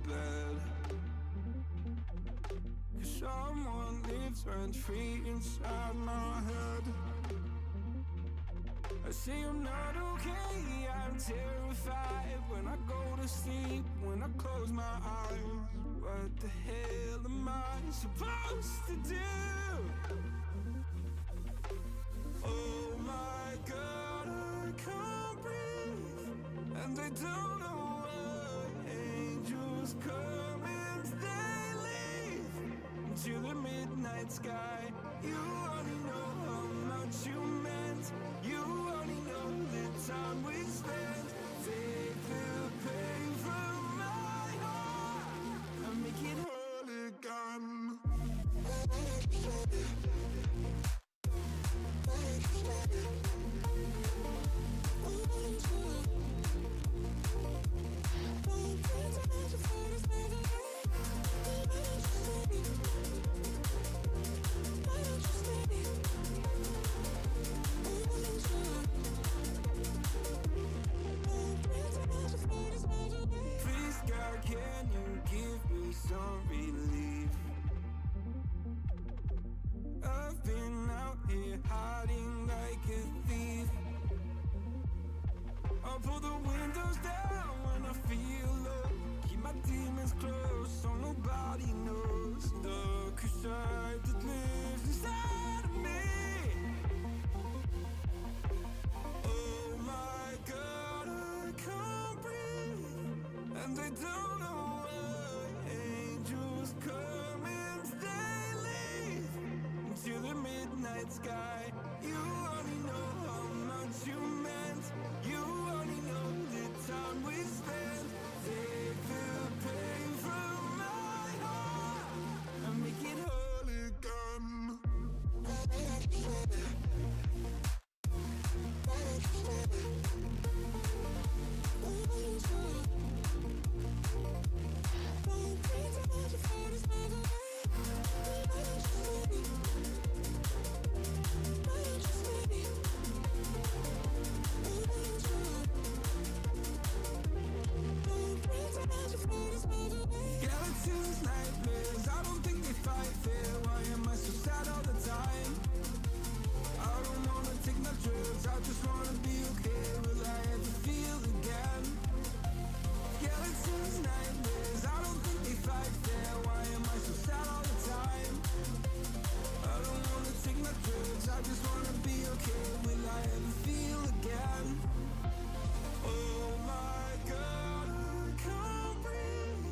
bed. 'Cause someone lives rent free inside my head. I say I'm not okay, I'm terrified when I go to sleep, when I close my eyes. What the hell am I supposed to do? Oh my God, I can't breathe, and I don't know why. Angels come and they leave into the midnight sky. You only know how much you meant. You only know the time we spent. Take the pain from my heart and make it whole again. Please God, can you give me some relief? I've been out here hiding like a thief. I'll pull the windows down when I feel low. Keep my demons close so nobody knows the crusade that lives inside of me. Oh my God, I can't breathe, and I don't know why. Angels come and they leave into the midnight sky. You only know how much you meant. You only know the time we spent. Take the pain from my heart and make it whole again. Skeletons, nightmares, I don't think they fight fair. Why am I so sad all the time? I don't wanna take my drugs, I just wanna be okay. Will I ever feel again? Skeletons, nightmares, I don't think they fight fair. Why am I so sad all the time? I don't wanna take my drugs, I just wanna be okay. Will I ever feel again? Oh my God, I can't breathe.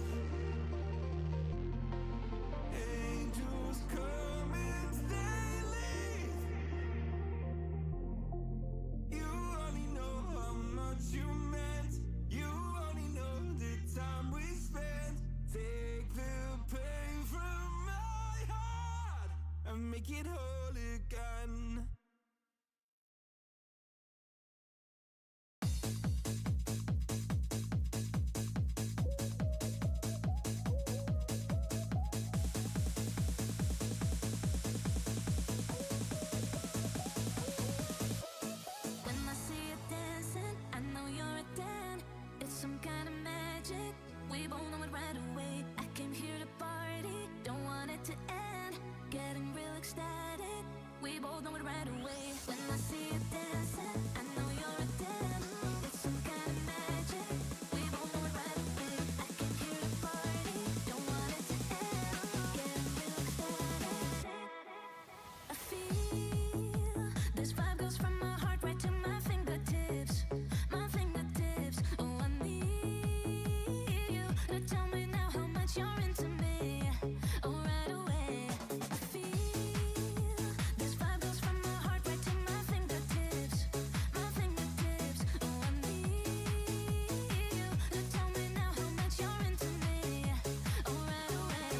Angels come and they leave. You only know how much you meant. You only know the time we spent. Take the pain from my heart and make it whole again. When I see you dancing, I know you're a 10. It's some kind of magic, we both know it right away. I came here to party, don't want it to end. Getting real ecstatic, we both know it right away. When I see you dancing, I know you're a 10. It's some kind of magic, we both know it right away. I came here to party, don't want it to end. Getting real ecstatic. I feel this vibe goes from my heart right to my fingertips. My fingertips. Oh, I need you to tell me now how much you're into me. Oh, right away. I feel this vibe goes from my heart right to my fingertips. My fingertips. Oh, I need you to tell me now how much you're into me. Oh, right away.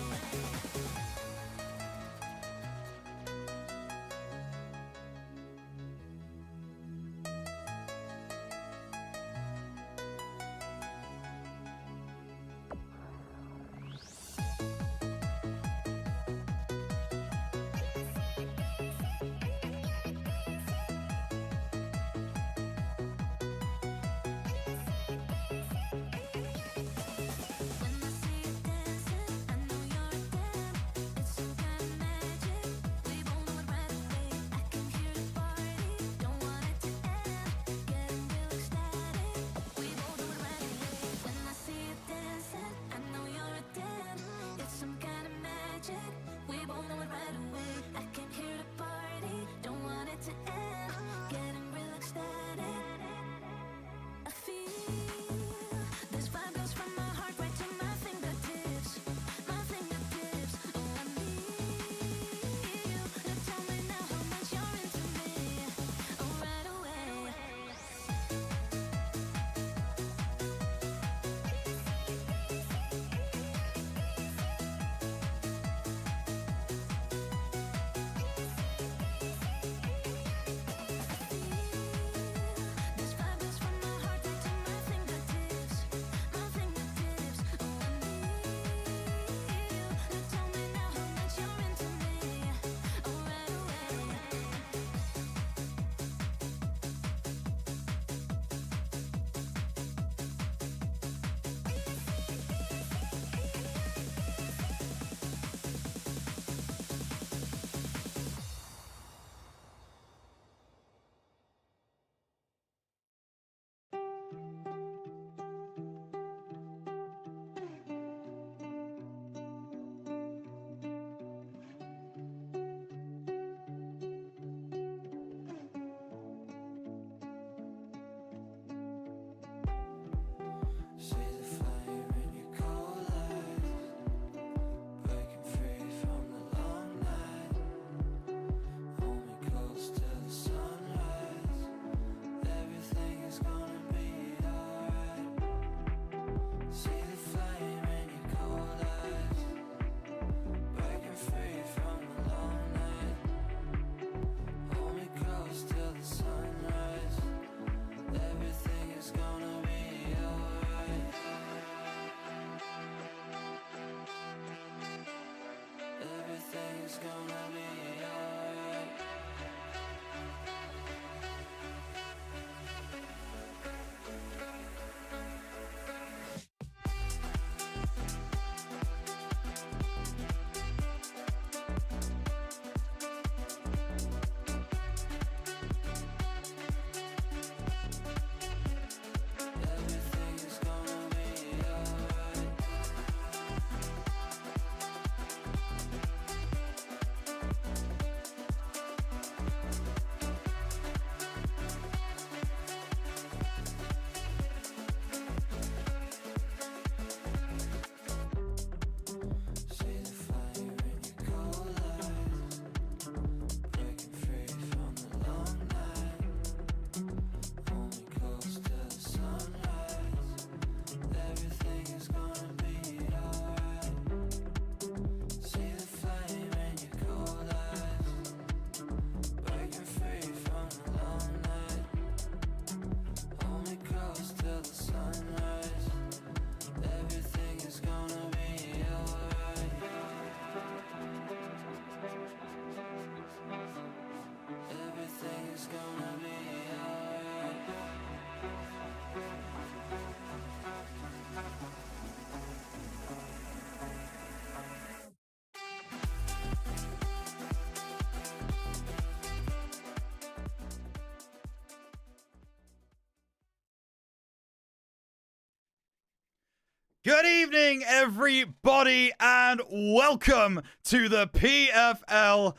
Good evening, everybody, and welcome to the PFL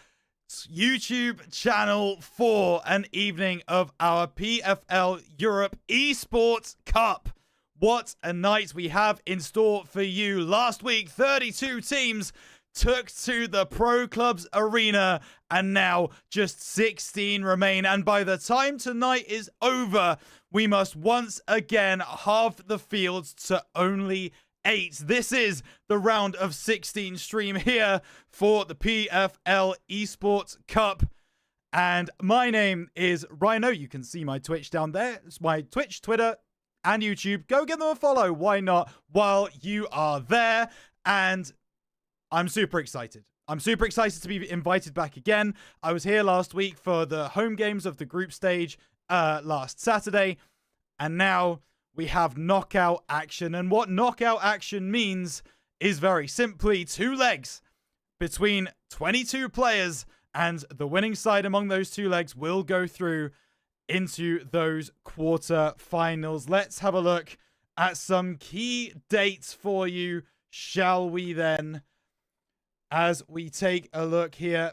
YouTube channel for an evening of our PFL Europe Esports Cup. What a night we have in store for you. Last week, 32 teams took to the Pro Clubs Arena, and now just 16 remain. And by the time tonight is over, we must once again halve the fields to only 8. This is the round of 16 stream here for the PFL Esports Cup. And my name is Rhino. You can see my Twitch down there. It's my Twitch, Twitter, and YouTube. Go give them a follow. Why not? While you are there. And I'm super excited. I'm super excited to be invited back again. I was here last week for the home games of the group stage last Saturday. And now we have knockout action. And what knockout action means is very simply 2 legs between 22 players. And the winning side among those 2 legs will go through into those quarter-finals. Let's have a look at some key dates for you, shall we then? As we take a look here,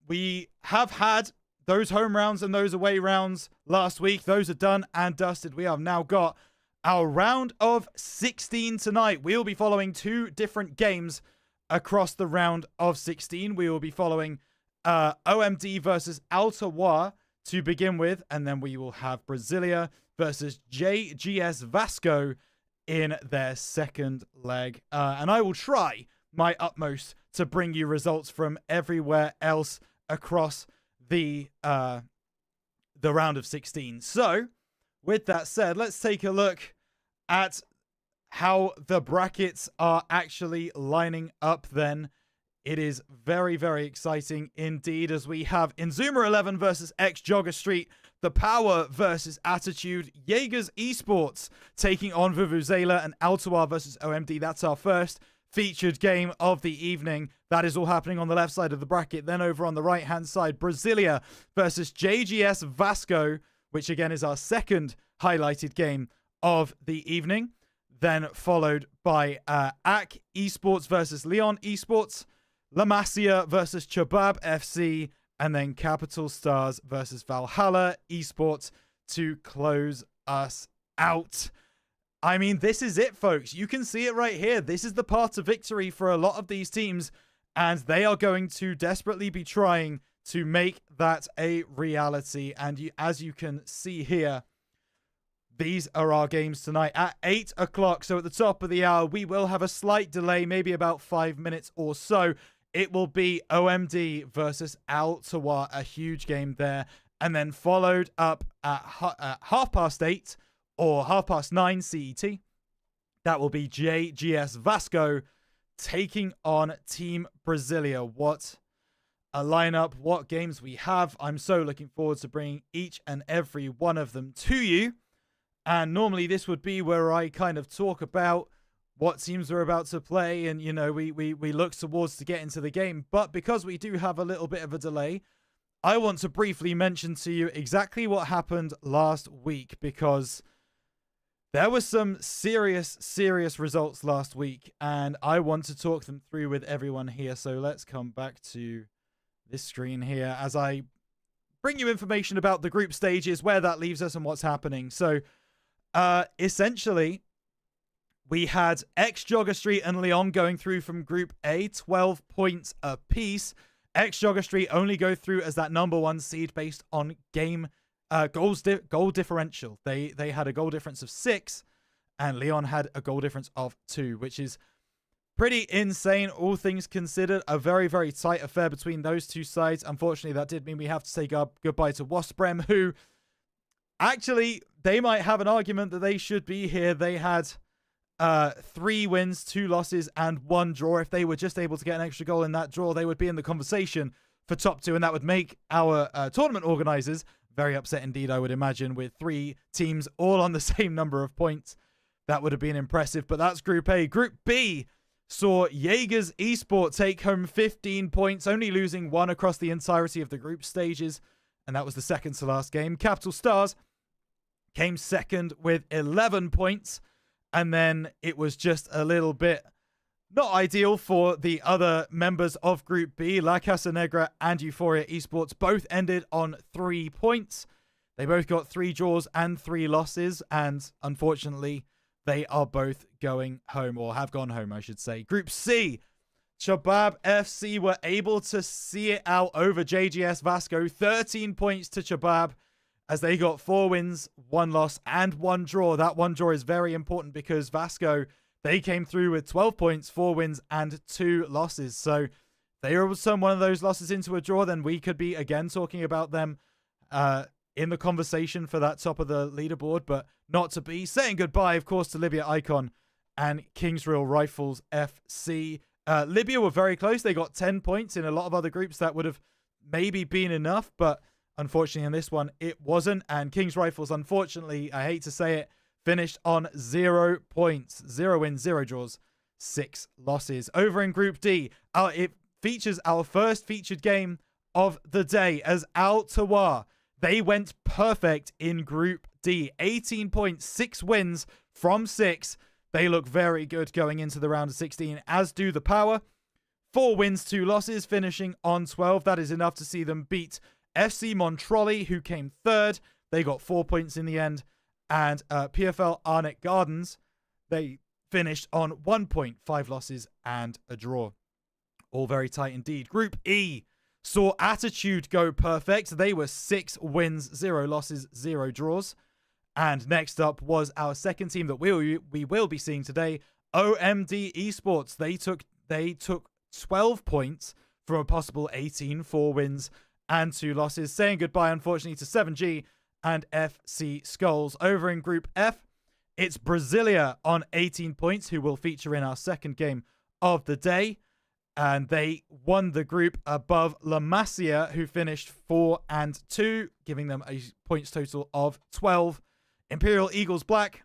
we have had those home rounds and those away rounds last week. Those are done and dusted. We have now got our round of 16 tonight. We'll be following 2 different games across the round of 16. We will be following OMD versus TOWAR to begin with, and then we will have BRAZILLIA versus JGS VASKO in their second leg. And I will try my utmost to bring you results from everywhere else across the round of 16. So, with that said, let's take a look at how the brackets are actually lining up then. It is very, very exciting indeed, as we have Inzuma 11 versus X Jogger Street, The Power versus Attitude, Jaegers Esports taking on Vuvuzela, and TOWAR versus OMD. That's our first featured game of the evening. That is all happening on the left side of the bracket. Then over on the right-hand side, BRAZILLIA versus JGS VASKO, which again is our second highlighted game of the evening. Then followed by AC Esports versus Leon Esports, La Masia versus Chabab FC, and then Capital Stars versus Valhalla Esports to close us out. I mean, this is it, folks. You can see it right here. This is the path to victory for a lot of these teams, and they are going to desperately be trying to make that a reality. And as you can see here, these are our games tonight at 8 o'clock. So at the top of the hour, we will have a slight delay, maybe about 5 minutes or so. It will be OMD versus TOWAR, a huge game there. And then followed up at 8:30 or 9:30 CET. That will be JGS VASKO taking on Team BRAZILLIA. What a lineup, what games we have. I'm so looking forward to bringing each and every one of them to you. And normally this would be where I kind of talk about what teams are about to play, and you know, we look towards to get into the game. But because we do have a little bit of a delay, I want to briefly mention to you exactly what happened last week, because there were some serious results last week, and I want to talk them through with everyone here. So let's come back to this screen here as I bring you information about the group stages, where that leaves us and what's happening. So essentially, we had X Jogger Street and Leon going through from Group A, 12 points apiece. X Jogger Street only go through as that #1 seed based on game goal differential. They had a goal difference of 6, and Leon had a goal difference of 2, which is pretty insane, all things considered. A very, very tight affair between those two sides. Unfortunately, that did mean we have to say goodbye to Wasprem, who actually, they might have an argument that they should be here. They had 3 wins, 2 losses, and 1 draw. If they were just able to get an extra goal in that draw, they would be in the conversation for top 2, and that would make our tournament organizers very upset indeed, I would imagine, with 3 teams all on the same number of points. That would have been impressive, but that's Group A. Group B saw Jaegers Esports take home 15 points, only losing 1 across the entirety of the group stages, and that was the second to last game. Capital Stars came second with 11 points, And then it was just a little bit not ideal for the other members of Group B. La Casa Negra and Euphoria Esports both ended on 3 points. They both got 3 draws and 3 losses, and unfortunately, they are both going home, or have gone home, I should say. Group C, Chabab FC were able to see it out over JGS VASKO. 13 points to Chabab, as they got 4 wins, 1 loss, and 1 draw. That 1 draw is very important because VASKO, they came through with 12 points, 4 wins, and 2 losses. So they were one of those losses into a draw, then we could be again talking about them in the conversation for that top of the leaderboard, but not to be. Saying goodbye, of course, to Libya Icon and Kingsreal Rifles FC. Libya were very close. They got 10 points. In a lot of other groups, that would have maybe been enough, but unfortunately in this one, it wasn't. And Kings Rifles, unfortunately, I hate to say it, finished on 0 points. 0 wins, 0 draws, 6 losses. Over in Group D, it features our first featured game of the day as TOWAR. They went perfect in Group D. 18 points, 6 wins from 6. They look very good going into the round of 16, as do the Power. 4 wins, 2 losses, finishing on 12. That is enough to see them beat FC Montrolli, who came 3rd. They got 4 points in the end. And PFL Arnett Gardens, they finished on 1 point, 5 losses, and a draw. All very tight indeed. Group E saw Attitude go perfect. They were 6 wins, 0 losses, 0 draws. And next up was our second team that we will be seeing today, OMD Esports. They took 12 points from a possible 18, 4 wins and 2 losses, saying goodbye, unfortunately, to 7G and FC Skulls. Over in Group F, it's BRAZILLIA on 18 points, who will feature in our second game of the day. And they won the group above La Masia, who finished 4-2, giving them a points total of 12. Imperial Eagles Black,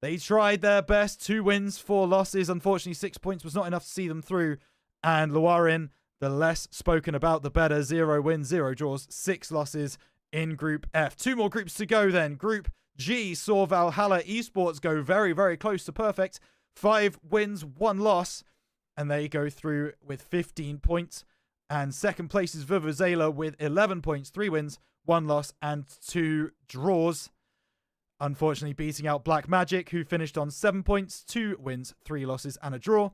they tried their best. 2 wins, 4 losses. Unfortunately, 6 points was not enough to see them through. And Luarin, the less spoken about, the better. 0 wins, 0 draws, 6 losses in Group F. 2 more groups to go then. Group G saw Valhalla Esports go very, very close to perfect. 5 wins, 1 loss. And they go through with 15 points. And second place is Vuvuzela with 11 points, 3 wins, 1 loss, and 2 draws. Unfortunately, beating out Black Magic, who finished on 7 points, 2 wins, 3 losses, and a draw.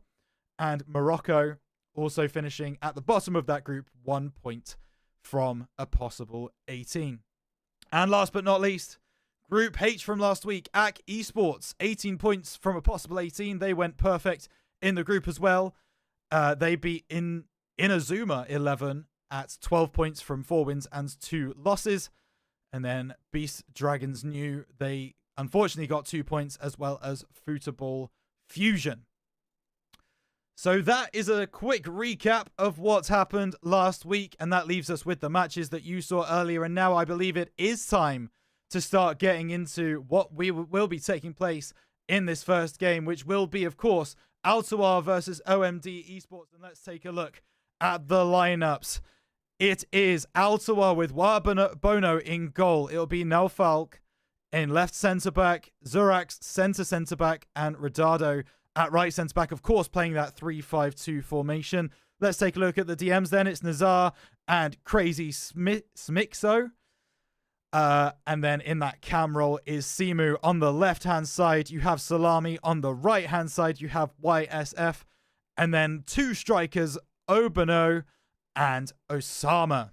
And Morocco also finishing at the bottom of that group, 1 point from a possible 18. And last but not least, Group H from last week, AC Esports, 18 points from a possible 18. They went perfect in the group as well. They beat Inazuma 11 at 12 points from 4 wins and 2 losses. And then Beast Dragons New, they unfortunately got 2 points, as well as Football Fusion. So that is a quick recap of what's happened last week, and that leaves us with the matches that you saw earlier. And now I believe it is time to start getting into what will be taking place in this first game, which will be, of course, TOWAR versus OMD Esports. And let's take a look at the lineups. It is TOWAR with Bono in goal. It'll be Naufalk in left centre-back, Zurax centre-back, and Rodado at right centre-back, of course, playing that 3-5-2 formation. Let's take a look at the DMs then. It's Nazar and Crazy Smixo. And then in that cam role is Simu on the left-hand side. You have Salami on the right-hand side. You have YSF. And then 2 strikers, Obano and Osama.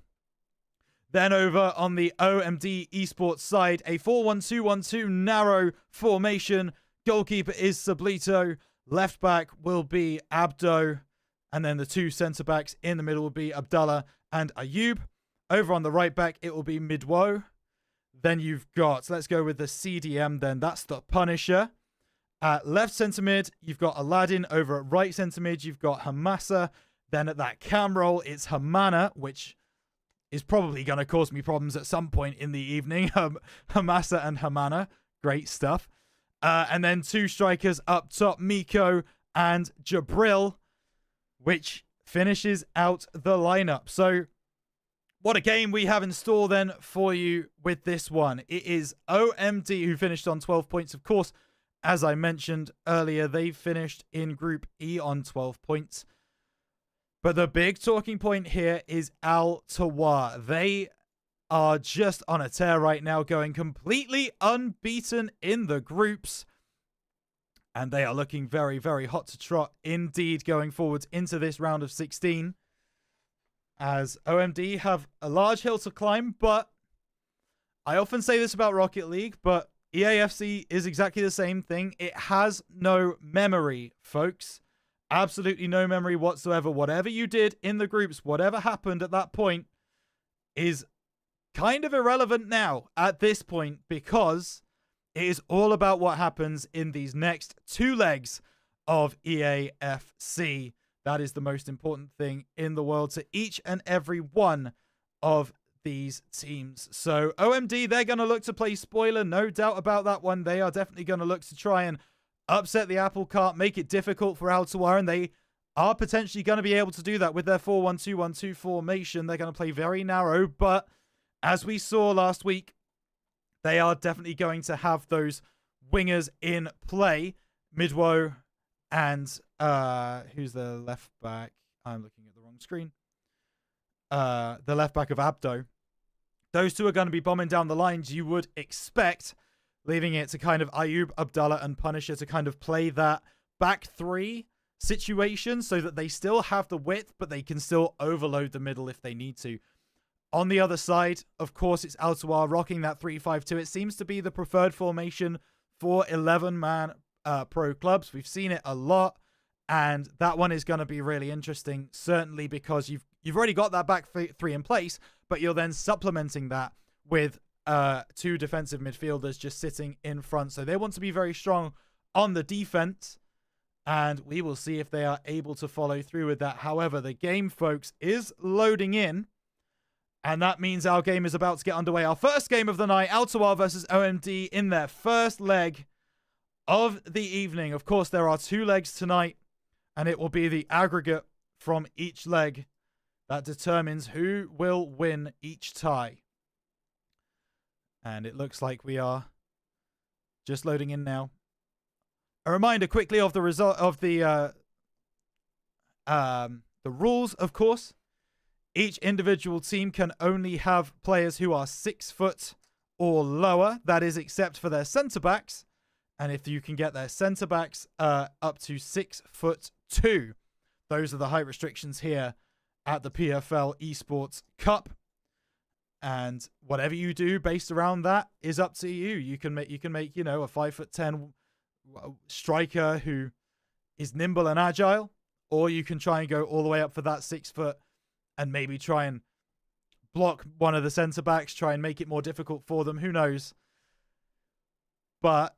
Then over on the OMD Esports side, a 4-1-2-1-2 narrow formation. Goalkeeper is Sablito. Left back will be Abdo. And then the 2 centre-backs in the middle will be Abdallah and Ayub. Over on the right back, it will be Midwo. Then you've got, let's go with the CDM then. That's the Punisher. At left centre mid, you've got Aladdin. Over at right centre mid, you've got Hamasa. Then at that cam roll, it's Hamana, which is probably going to cause me problems at some point in the evening. Hamasa and Hamana. Great stuff. And then 2 strikers up top, Miko and Jabril, which finishes out the lineup. So what a game we have in store then for you with this one. It is OMD who finished on 12 points. Of course, as I mentioned earlier, they finished in Group E on 12 points. But the big talking point here is TOWAR. They are just on a tear right now, going completely unbeaten in the groups. And they are looking very, very hot to trot indeed going forwards into this round of 16. As OMD have a large hill to climb, but I often say this about Rocket League, but EAFC is exactly the same thing. It has no memory, folks. Absolutely no memory whatsoever. Whatever you did in the groups, whatever happened at that point is kind of irrelevant now at this point, because it is all about what happens in these next 2 legs of EAFC. That is the most important thing in the world to each and every one of these teams. So OMD, they're going to look to play spoiler, no doubt about that one. They are definitely going to look to try and upset the apple cart, make it difficult for TOWAR, and they are potentially going to be able to do that with their 4-1-2-1-2 formation. They're going to play very narrow, but as we saw last week, they are definitely going to have those wingers in play. Midwo and who's the left back? I'm looking at the wrong screen. The left back of Abdo. Those two are going to be bombing down the lines, you would expect, leaving it to kind of Ayub, Abdallah, and Punisher to kind of play that back 3 situation so that they still have the width, but they can still overload the middle if they need to. On the other side, of course, it's TOWAR rocking that 3-5-2. It seems to be the preferred formation for 11-man pro clubs. We've seen it a lot, and that one is going to be really interesting, certainly because you've already got that back 3 in place, but you're then supplementing that with 2 defensive midfielders just sitting in front. So they want to be very strong on the defense, and we will see if they are able to follow through with that. However, the game, folks, is loading in. And that means our game is about to get underway. Our first game of the night, TOWAR versus OMD in their first leg of the evening. Of course, there are 2 legs tonight, and it will be the aggregate from each leg that determines who will win each tie. And it looks like we are just loading in now. A reminder quickly of the result of the rules, of course. Each individual team can only have players who are 6 foot or lower. That is except for their centre-backs. And if you can get their centre-backs up to 6'2". Those are the height restrictions here at the PFL Esports Cup. And whatever you do based around that is up to you. You can make, you know, a 5'10" striker who is nimble and agile, or you can try and go all the way up for that 6 foot and maybe try and block one of the centre backs, try and make it more difficult for them. Who knows? But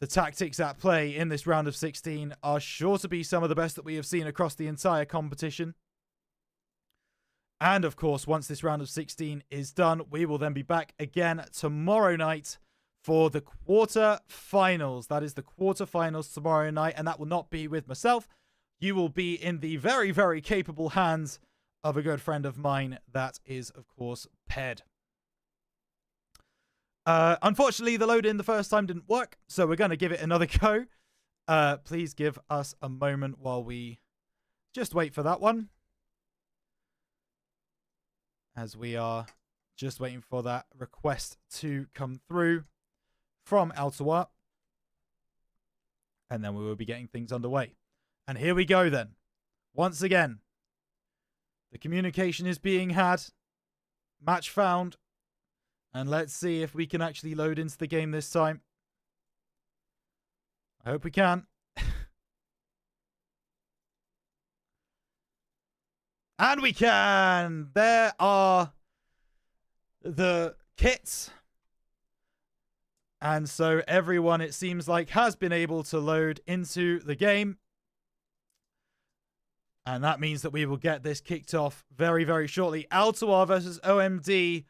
the tactics at play in this round of 16 are sure to be some of the best that we have seen across the entire competition. And of course, once this round of 16 is done, we will then be back again tomorrow night for the quarterfinals. That is the quarterfinals tomorrow night, and that will not be with myself. You will be in the very, very capable hands of a good friend of mine. That is, of course, Ped. Unfortunately, the load in the first time didn't work, so we're going to give it another go. Please give us a moment while we just wait for that one, as we are just waiting for that request to come through from TOWAR, and then we will be getting things underway. And here we go then. Once again, the communication is being had. Match found. And let's see if we can actually load into the game this time. I hope we can. And we can! There are the kits. And so everyone, it seems like, has been able to load into the game. And that means that we will get this kicked off very, very shortly. TOWAR versus OMD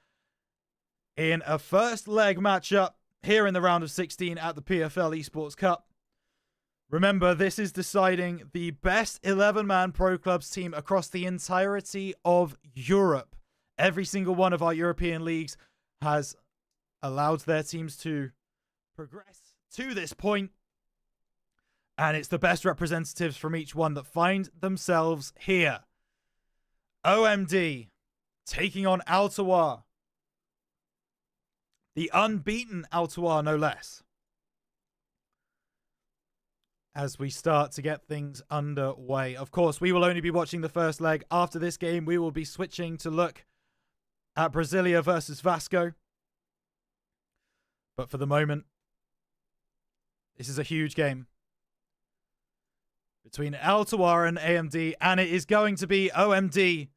in a first leg matchup here in the round of 16 at the PFL Esports Cup. Remember, this is deciding the best 11-man pro clubs team across the entirety of Europe. Every single one of our European leagues has allowed their teams to progress to this point. And it's the best representatives from each one that find themselves here. OMD taking on TOWAR. The unbeaten TOWAR, no less. As we start to get things underway. Of course, we will only be watching the first leg. After this game, we will be switching to look at BRAZILLIA versus VASKO. But for the moment, this is a huge game between TOWAR and AMD, and it is going to be OMD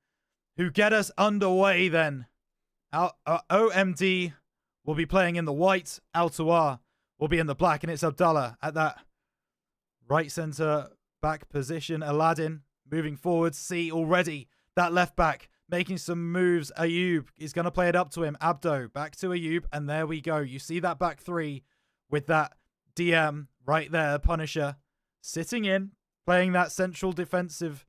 who get us underway then. OMD will be playing in the white, TOWAR will be in the black, and it's Abdallah at that right centre back position. Aladdin moving forward. See already that left back making some moves. Ayub is going to play it up to him. Abdo back to Ayub, and there we go. You see that back three with that DM right there, Punisher, sitting in, playing that central defensive,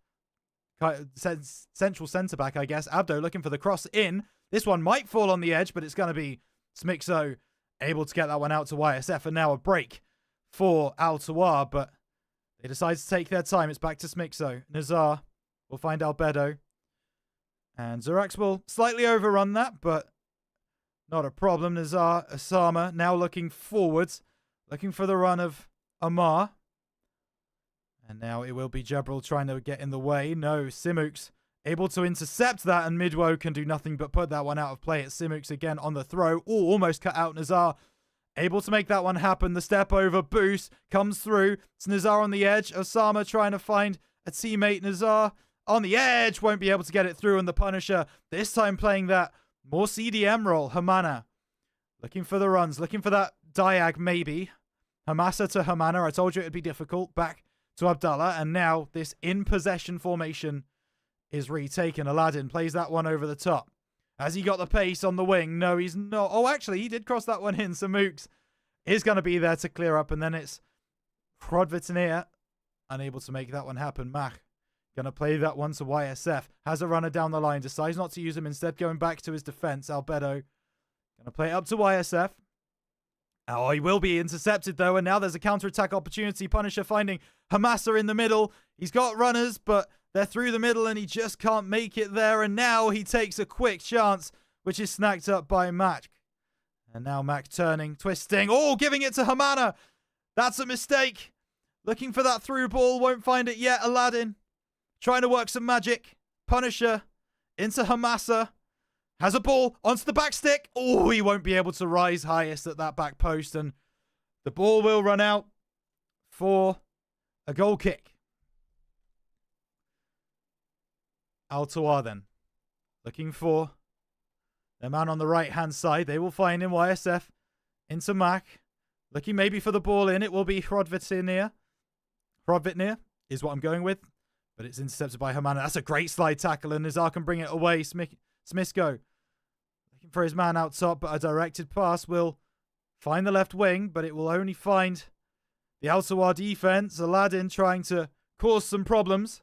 central centre-back, I guess. Abdo looking for the cross in. This one might fall on the edge, but it's going to be Smixo able to get that one out to YSF, and now a break for TOWAR, but they decide to take their time. It's back to Smixo. Nazar will find Albedo, and Zurax will slightly overrun that, but not a problem. Nazar, Osama now looking forwards, looking for the run of Amar. And now it will be Jebral trying to get in the way. No, Simux able to intercept that, and Midwo can do nothing but put that one out of play. It's Simux again on the throw. Oh, almost cut out Nazar. Able to make that one happen. The step over boost comes through. It's Nazar on the edge. Osama trying to find a teammate. Nazar on the edge. Won't be able to get it through. And the Punisher this time playing that more CDM role. Hamana looking for the runs. Looking for that diag maybe. Hamasa to Hamana. I told you it would be difficult. Back to Abdallah. And now this in possession formation is retaken. Aladdin plays that one over the top. Has he got the pace on the wing? No, he's not. Oh, actually, he did cross that one in. So Mooks is going to be there to clear up. And then it's Hrodvitania unable to make that one happen. Mach going to play that one to YSF. Has a runner down the line. Decides not to use him. Instead, going back to his defense. Albedo going to play it up to YSF. Oh, he will be intercepted, though. And now there's a counter-attack opportunity. Punisher finding Hamasa in the middle. He's got runners, but they're through the middle, and he just can't make it there. And now he takes a quick chance, which is snagged up by Mac. And now Mac turning, twisting. Oh, giving it to Hamana. That's a mistake. Looking for that through ball. Won't find it yet. Aladdin trying to work some magic. Punisher into Hamasa. Has a ball onto the back stick. Oh, he won't be able to rise highest at that back post. And the ball will run out for a goal kick. TOWAR then. Looking for their man on the right-hand side. They will find him. YSF into Mac. Looking maybe for the ball in. It will be Hrodvitnia. Hrodvitnia is what I'm going with. But it's intercepted by Hamana. That's a great slide tackle. And Nizar can bring it away. Smisko looking for his man out top. But a directed pass will find the left wing. But it will only find the TOWAR defense. Aladdin trying to cause some problems.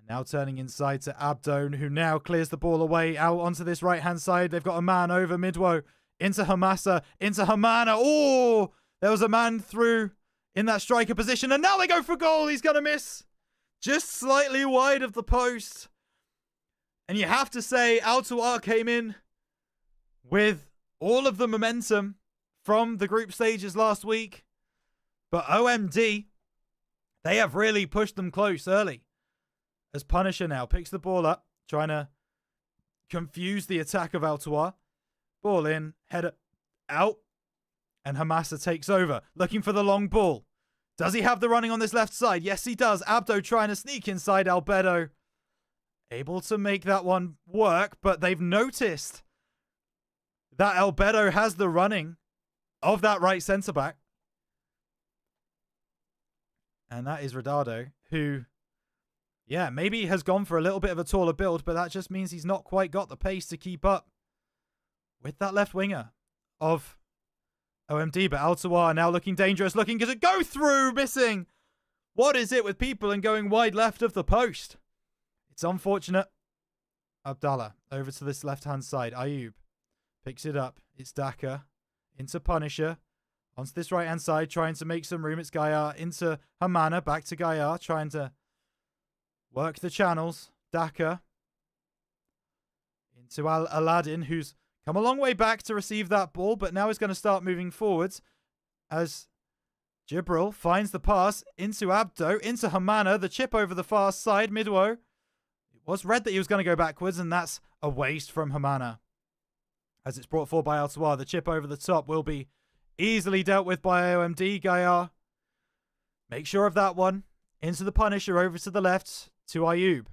Now turning inside to Abdone, who now clears the ball away out onto this right-hand side. They've got a man over Midwo. Into Hamasa. Into Hamana. Oh! There was a man through in that striker position. And now they go for goal. He's going to miss. Just slightly wide of the post. And you have to say, TOWAR came in with all of the momentum from the group stages last week. But OMD, they have really pushed them close early. As Punisher now picks the ball up, trying to confuse the attack of TOWAR. Ball in, header out, and Hamasa takes over, looking for the long ball. Does he have the running on this left side? Yes, he does. Abdo trying to sneak inside Albedo. Able to make that one work, but they've noticed that Albedo has the running of that right centre-back. And that is Rodado, who... yeah, maybe has gone for a little bit of a taller build, but that just means he's not quite got the pace to keep up with that left winger of OMD. But TOWAR now looking dangerous, looking to go through, missing. What is it with people and going wide left of the post? It's unfortunate. Abdallah over to this left-hand side. Ayub picks it up. It's Daka into Punisher. Onto this right-hand side, trying to make some room. It's Gaia into Hamana, back to Gaia, trying to work the channels. Daka into Aladdin, who's come a long way back to receive that ball, but now is going to start moving forwards as Jibril finds the pass into Abdo, into Hamana, the chip over the far side, Midwo. It was read that he was going to go backwards, and that's a waste from Hamana. As it's brought forward by Altawar, the chip over the top will be easily dealt with by OMD. Gaia, make sure of that one. Into the Punisher, over to the left, to Ayub.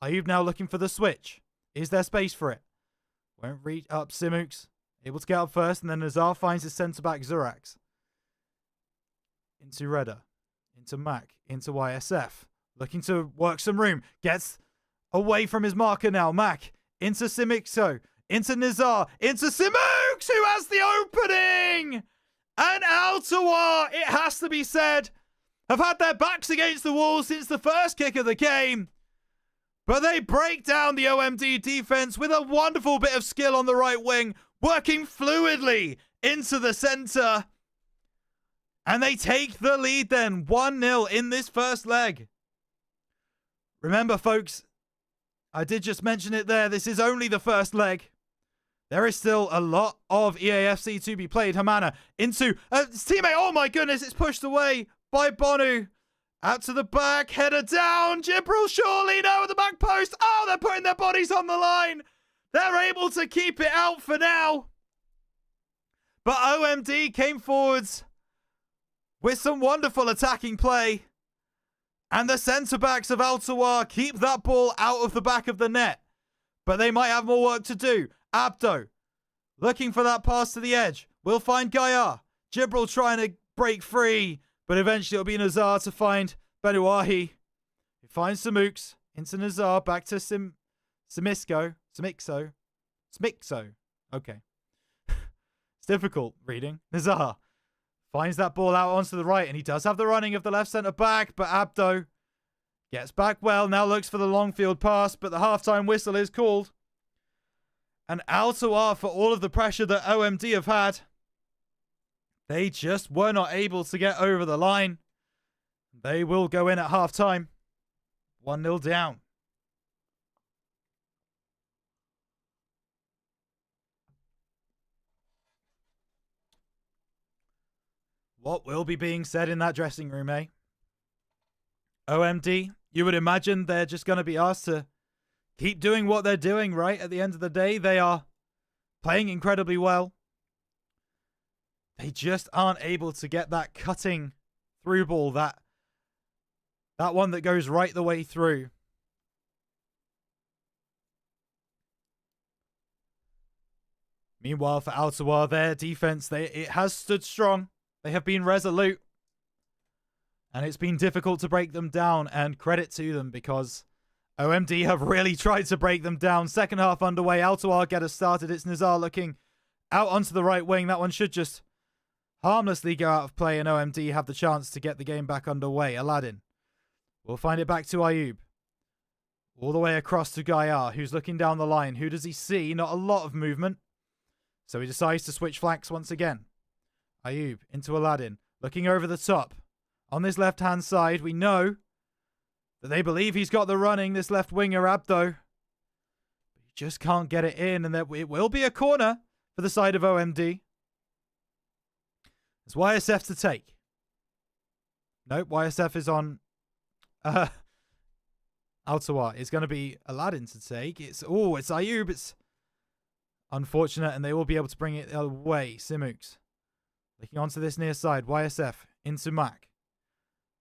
Ayub now looking for the switch. Is there space for it? Won't reach up. Simux able to get up first, and then Nazar finds his centre-back Zurax. Into Redder. Into Mac. Into YSF. Looking to work some room. Gets away from his marker now. Mac. Into Simixo. Into Nizar. Into Simux, who has the opening! And Altawar, it has to be said, have had their backs against the wall since the first kick of the game. But they break down the OMD defense with a wonderful bit of skill on the right wing, working fluidly into the center. And they take the lead then, 1-0 in this first leg. Remember, folks, I did just mention it there. This is only the first leg. There is still a lot of EAFC to be played. Hamana into his teammate. Oh my goodness, it's pushed away by Bonu. Out to the back, header down. Jibril surely no at the back post. Oh, they're putting their bodies on the line. They're able to keep it out for now. But OMD came forwards with some wonderful attacking play. And the centre-backs of Altawar keep that ball out of the back of the net. But they might have more work to do. Abdo looking for that pass to the edge. We'll find Gaia. Jibril trying to break free. But eventually it'll be Nazar to find Benuahi. He finds Samux. Into Nazar. Back to Simixo. Okay. It's difficult reading. Nazar finds that ball out onto the right. And he does have the running of the left centre back. But Abdo gets back well. Now looks for the long field pass. But the halftime whistle is called. And Altawar, for all of the pressure that OMD have had, they just were not able to get over the line. They will go in at halftime. 1-0 down. What will be being said in that dressing room, eh? OMD, you would imagine they're just going to be asked to keep doing what they're doing, right? At the end of the day, they are playing incredibly well. They just aren't able to get that cutting through ball, that one that goes right the way through. Meanwhile, for Altawar, their defense, it has stood strong. They have been resolute. And it's been difficult to break them down, and credit to them because OMD have really tried to break them down. Second half underway. Altawar get us started. It's Nizar looking out onto the right wing. That one should just harmlessly go out of play, and OMD have the chance to get the game back underway. Aladdin will find it back to Ayub. All the way across to Gaia, who's looking down the line. Who does he see? Not a lot of movement. So he decides to switch flanks once again. Ayub into Aladdin. Looking over the top. On this left-hand side, we know that they believe he's got the running, this left winger, Abdo. But he just can't get it in, and it will be a corner for the side of OMD. It's YSF to take. Nope, YSF is on Altawar. It's going to be Aladdin to take. It's Ayub. It's unfortunate, and they will be able to bring it the other way. Simux looking onto this near side. YSF into Mac.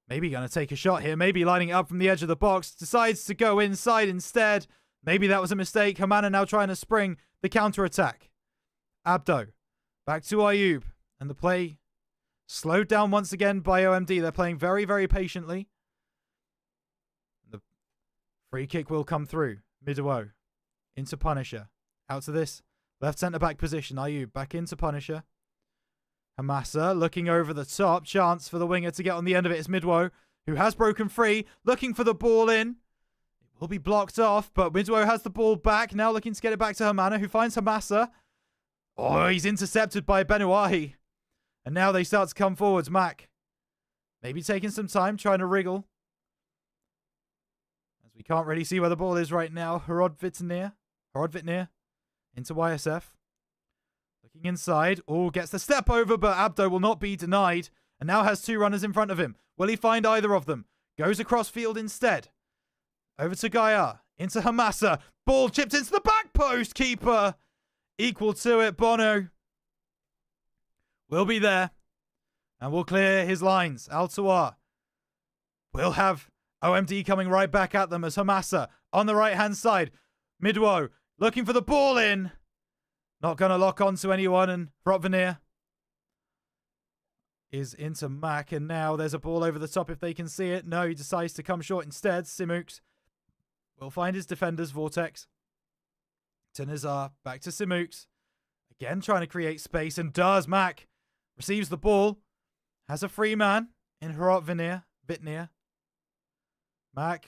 Maybe going to take a shot here. Maybe lining it up from the edge of the box. Decides to go inside instead. Maybe that was a mistake. Hamana now trying to spring the counter-attack. Abdo. Back to Ayub. And the play slowed down once again by OMD. They're playing very, very patiently. The free kick will come through. Midwo. Into Punisher. Out to this left centre-back position. Ayub back into Punisher. Hamasa looking over the top. Chance for the winger to get on the end of it. It's Midwo, who has broken free. Looking for the ball in. It will be blocked off, but Midwo has the ball back. Now looking to get it back to Hamana, who finds Hamasa. Oh, he's intercepted by Benuahi. And now they start to come forwards. Mac maybe taking some time, trying to wriggle. As we can't really see where the ball is right now. Horodvitnir into YSF. Looking inside. Oh, gets the step over, but Abdo will not be denied. And now has 2 runners in front of him. Will he find either of them? Goes across field instead. Over to Gaia. Into Hamasa. Ball chipped into the back post. Keeper equal to it. Bono will be there. And will clear his lines. TOWAR will have OMD coming right back at them as Hamasa on the right-hand side. Midwo looking for the ball in. Not going to lock on to anyone. And Rotvanir is into Mac. And now there's a ball over the top if they can see it. No, he decides to come short instead. Simux will find his defenders. Vortex to Nazar. Back to Simux. Again trying to create space. And does. Mac receives the ball. Has a free man in Vitnir. Mac,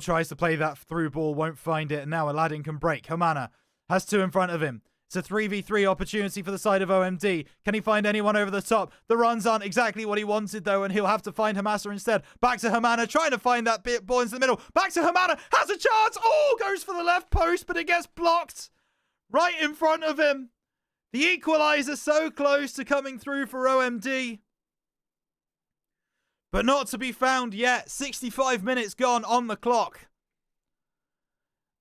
tries to play that through ball, won't find it, and now Aladdin can break. Hamana has 2 in front of him. It's a 3v3 opportunity for the side of OMD. Can he find anyone over the top? The runs aren't exactly what he wanted, though, and he'll have to find Hamasa instead. Back to Hamana, trying to find that ball into the middle. Back to Hamana, has a chance! Goes for the left post, but it gets blocked right in front of him. The equalizer so close to coming through for OMD. But not to be found yet. 65 minutes gone on the clock.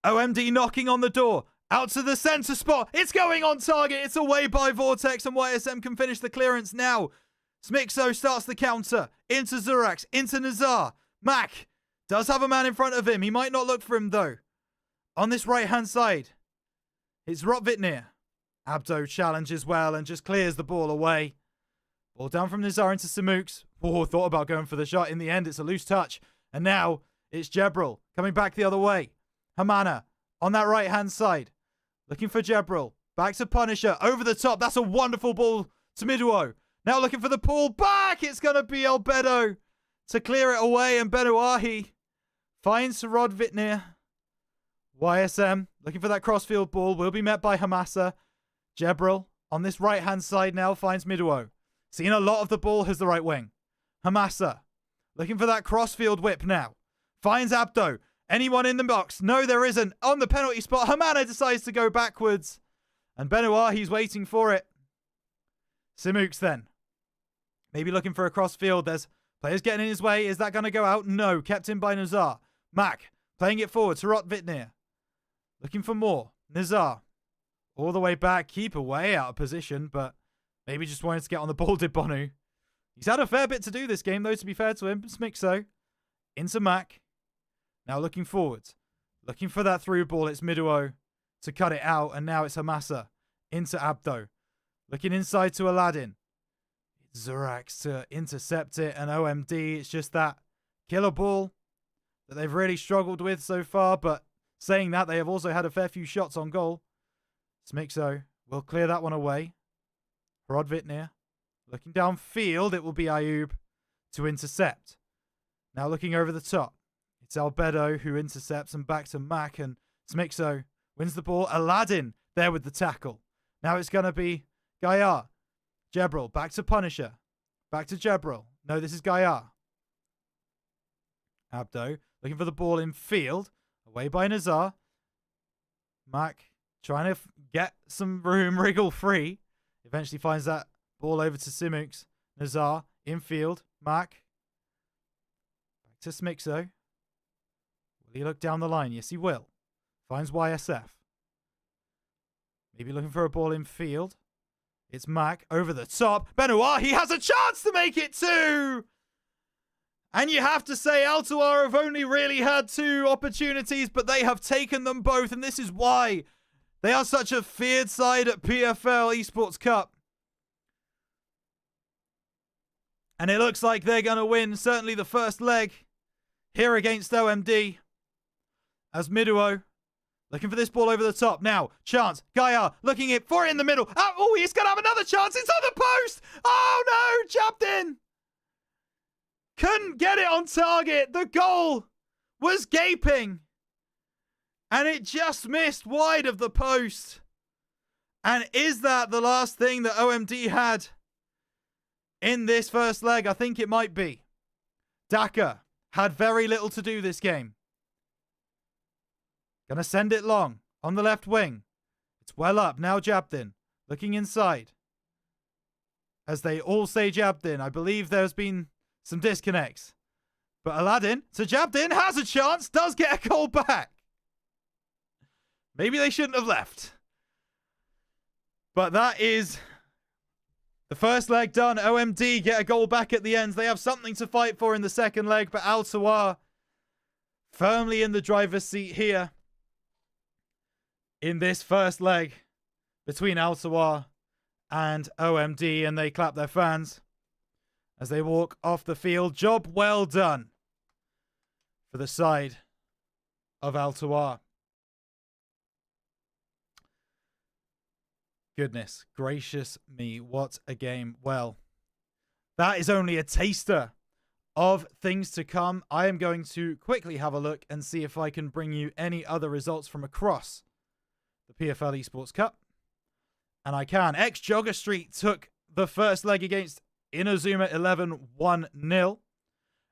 OMD knocking on the door. Out to the center spot. It's going on target. It's away by Vortex, and YSM can finish the clearance now. Smixo starts the counter. Into Zurax. Into Nazar. Mac does have a man in front of him. He might not look for him, though. On this right-hand side, it's Rotvitnir. Abdo challenges well and just clears the ball away. Ball down from Nazar into Simux. Thought about going for the shot. In the end, it's a loose touch. And now it's Jebril coming back the other way. Hamana on that right-hand side. Looking for Jebril. Back to Punisher. Over the top. That's a wonderful ball to Midwo. Now looking for the pull back. It's going to be Albedo to clear it away. And Benuahi finds Rodvitnir. YSM looking for that crossfield ball. Will be met by Hamasa. Jebril on this right-hand side now finds Midwo. Seeing a lot of the ball, has the right wing. Hamasa looking for that crossfield whip now. Finds Abdo. Anyone in the box? No, there isn't. On the penalty spot, Hamana decides to go backwards. And Benuahi's waiting for it. Simux then. Maybe looking for a crossfield. There's players getting in his way. Is that going to go out? No. Kept in by Nazar. Mac playing it forward to Rotvitnir. Looking for more. Nazar. All the way back. Keeper way out of position, but maybe just wanted to get on the ball, did Bonu. He's had a fair bit to do this game, though, to be fair to him. Smixo. Into Mac. Now looking forward. Looking for that through ball. It's Midwo to cut it out. And now it's Hamasa. Into Abdo. Looking inside to Aladdin. It's Zurax to intercept it. And OMD, it's just that killer ball that they've really struggled with so far. But saying that, they have also had a fair few shots on goal. Smixo will clear that one away. Rodvitnir. Looking downfield, it will be Ayub to intercept. Now looking over the top. It's Albedo who intercepts and back to Mac, and Smixo wins the ball. Aladdin there with the tackle. Now it's going to be Gaia. Jebril back to Punisher. Back to Jebril. No, this is Gaia. Abdo looking for the ball in field. Away by Nazar. Mac trying to get some room, wriggle free. Eventually finds that ball over to Simux. Nazar infield. Mac. Back to Smixo. Will he look down the line? Yes, he will. Finds YSF. Maybe looking for a ball in field. It's Mac over the top. Benoit, he has a chance to make it 2! And you have to say TOWAR have only really had 2 opportunities, but they have taken them both, and this is why they are such a feared side at PFL Esports Cup. And it looks like they're going to win, certainly the first leg here against OMD. As Midwo looking for this ball over the top. Now, chance. Gaia looking it for it in the middle. Oh, he's going to have another chance. It's on the post. Oh, no. Jabbed in. Couldn't get it on target. The goal was gaping. And it just missed wide of the post. And is that the last thing that OMD had in this first leg? I think it might be. Daka had very little to do this game. Gonna send it long on the left wing. It's well up. Now Jabdin looking inside. As they all say Jabdin, I believe there's been some disconnects. But Aladdin to Jabdin has a chance, does get a goal back. Maybe they shouldn't have left. But that is the first leg done. OMD get a goal back at the end. They have something to fight for in the second leg, but TOWAR firmly in the driver's seat here in this first leg between TOWAR and OMD, and they clap their fans as they walk off the field. Job well done for the side of TOWAR. Goodness gracious me, what a game. Well, that is only a taster of things to come. I am going to quickly have a look and see if I can bring you any other results from across the PFL Esports Cup. And I can. Ex-Jogger Street took the first leg against Inazuma 11 1-0.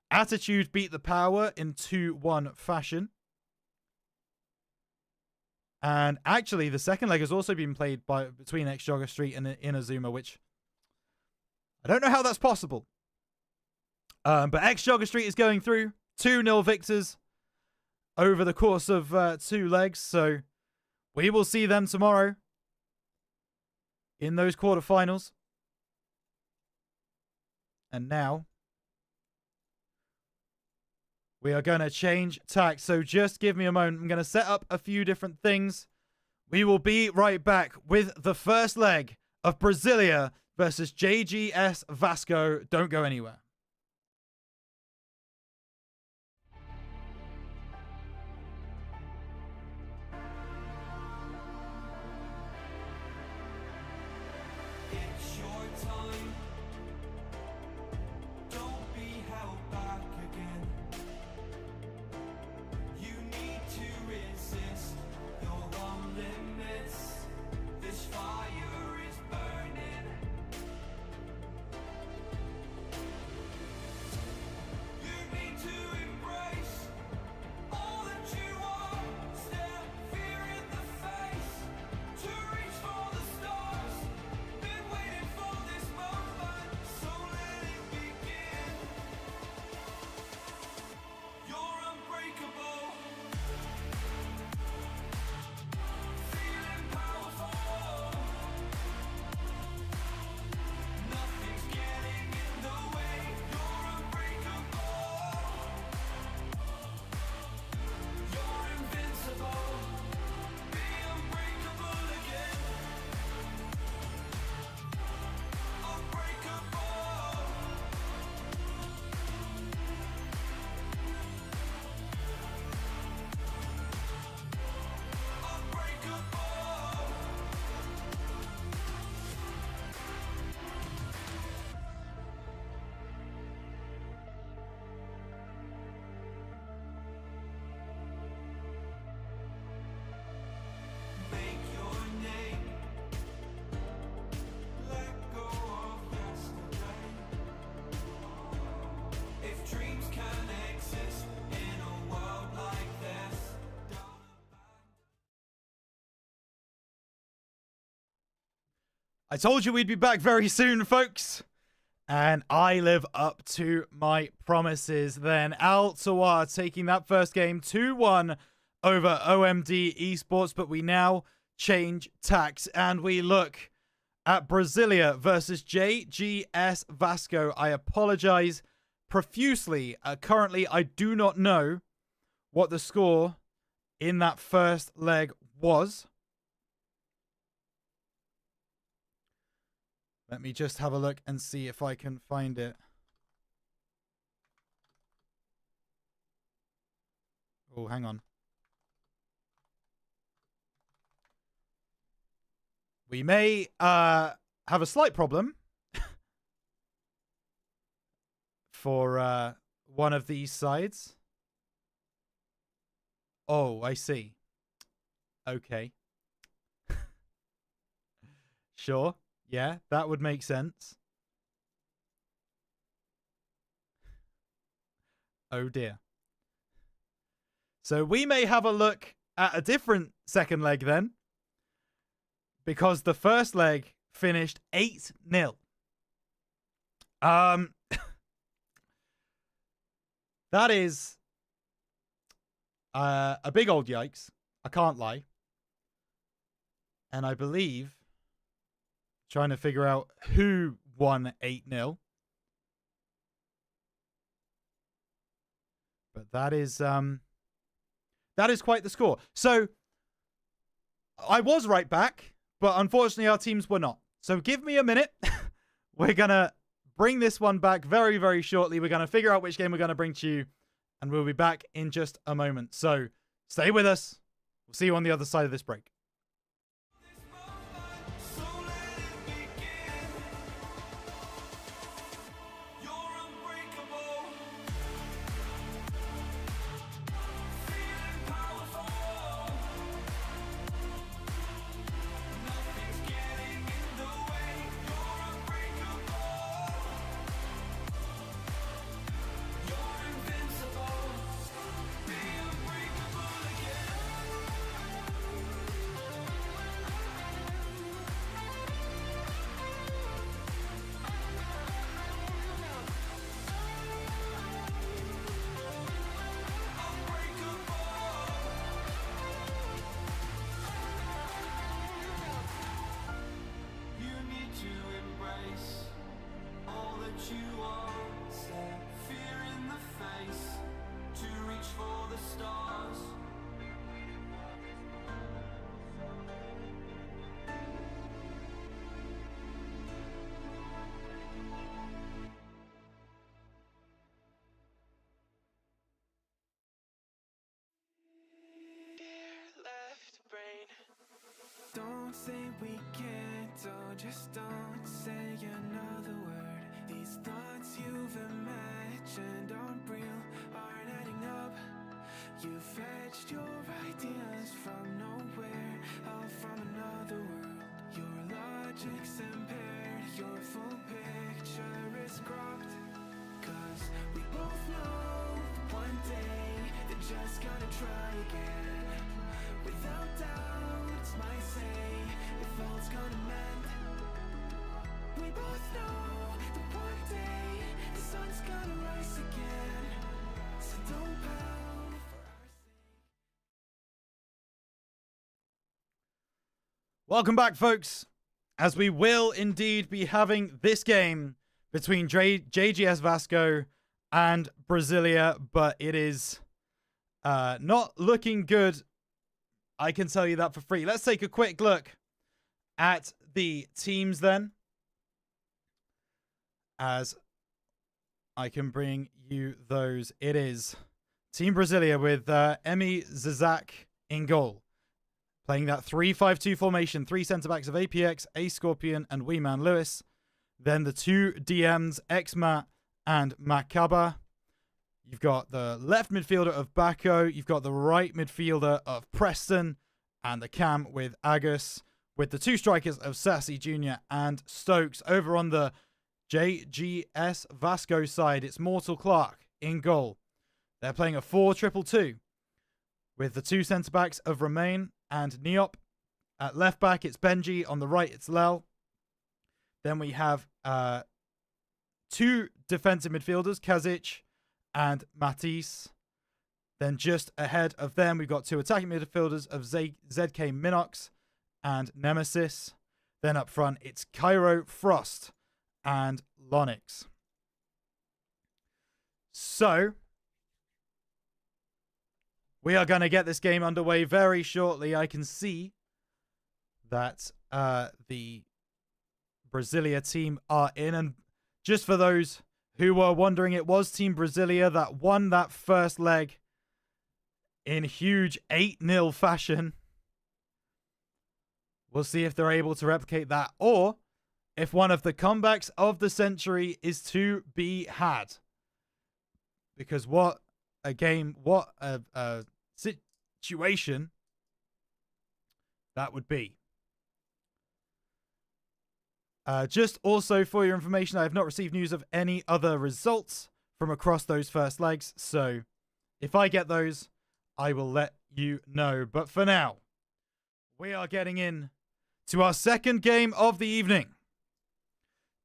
Attitude beat the Power in 2-1 fashion. And actually, the second leg has also been played between Ex-Jogger Street and Inazuma, which I don't know how that's possible. But Ex-Jogger Street is going through 2-0 victors over the course of 2 legs. So we will see them tomorrow in those quarterfinals. And now we are going to change tack. So just give me a moment. I'm going to set up a few different things. We will be right back with the first leg of BRAZILLIA versus JGS VASKO. Don't go anywhere. It's your time. Don't be held back again. You need to resist your own limits. This fire is burning. You need to embrace all that you are. Stare fear in the face. To reach for the stars. Been waiting for this moment, so let it begin. You're unbreakable. Feeling powerful. Nothing's getting in the way. You're unbreakable. You're invincible. Be unbreakable again. Unbreakable. Unbreakable. Make your name. Let go of yesterday. If dreams can exist in a world like this, I told you we'd be back very soon, folks. And I live up to my promises then. TOWAR taking that first game 2-1 over OMD Esports. But we now change tacks and we look at BRAZILLIA versus JGS VASKO. I apologize profusely. Currently, I do not know what the score in that first leg was. Let me just have a look and see if I can find it. Oh, hang on. We may have a slight problem for one of these sides. Oh, I see. Okay. Sure. Yeah, that would make sense. Oh dear. So we may have a look at a different second leg then, because the first leg finished 8-0. That is a big old yikes. I can't lie. And I believe, trying to figure out who won 8-0. But that is quite the score. So I was right back, but unfortunately our teams were not. So give me a minute. We're going to bring this one back very, very shortly. We're going to figure out which game we're going to bring to you, and we'll be back in just a moment. So stay with us. We'll see you on the other side of this break. Don't say we can't, oh, just don't say another word. These thoughts you've imagined aren't real, aren't adding up. You fetched your ideas from nowhere, all from another world. Your logic's impaired, your full picture is cropped. Cause we both know one day they're just gonna try again. Without doubt, it's my say, if all's gonna mend. We both know that one day the sun's gonna rise again. So don't pout for our sake. Welcome back, folks, as we will indeed be having this game between JGS VASKO and BRAZILLIA, but it is not looking good. I can tell you that for free. Let's take a quick look at the teams then, as I can bring you those. It is Team BRAZILLIA with Emi Zizak in goal, playing that 3-5-2 formation, 3 centre-backs of APX, A Scorpion, and Weeman Lewis. Then the 2 DMs, Xmat and Makaba. You've got the left midfielder of Bako. You've got the right midfielder of Preston. And the cam with Agus. With the 2 strikers of Sassy Jr. and Stokes. Over on the JGS VASKO side, it's Mortal Clark in goal. They're playing a 4-2-2. With the 2 centre-backs of Romain and Neop. At left back, it's Benji. On the right, it's Lel. Then we have 2 defensive midfielders, Kazic and Matisse. Then just ahead of them, we've got 2 attacking midfielders of ZK Minox and Nemesis. Then up front, it's Cairo, Frost, and Lonix. So, we are going to get this game underway very shortly. I can see that the BRAZILLIA team are in. And just for those who were wondering, it was Team BRAZILLIA that won that first leg in huge 8-0 fashion. We'll see if they're able to replicate that, or if one of the comebacks of the century is to be had. Because what a game, what a situation that would be. Just also for your information, I have not received news of any other results from across those first legs. So if I get those, I will let you know. But for now, we are getting in to our second game of the evening.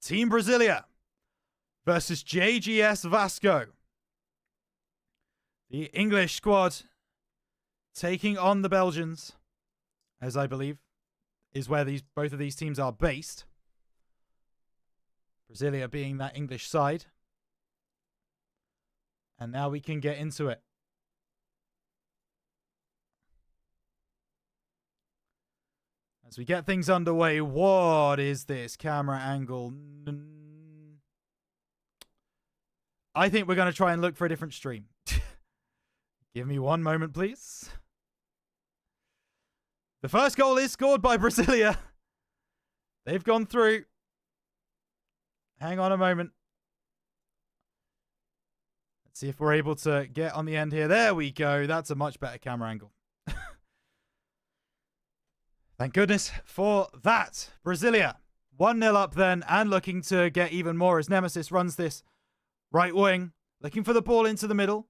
Team Brasilia versus JGS VASKO. The English squad taking on the Belgians, as I believe is where both of these teams are based. Brasilia being that English side. And now we can get into it. As we get things underway, what is this camera angle? I think we're going to try and look for a different stream. Give me one moment, please. The first goal is scored by Brasilia. They've gone through. Hang on a moment. Let's see if we're able to get on the end here. There we go. That's a much better camera angle. Thank goodness for that. Brasilia 1-0 up then and looking to get even more as Nemesis runs this right wing. Looking for the ball into the middle.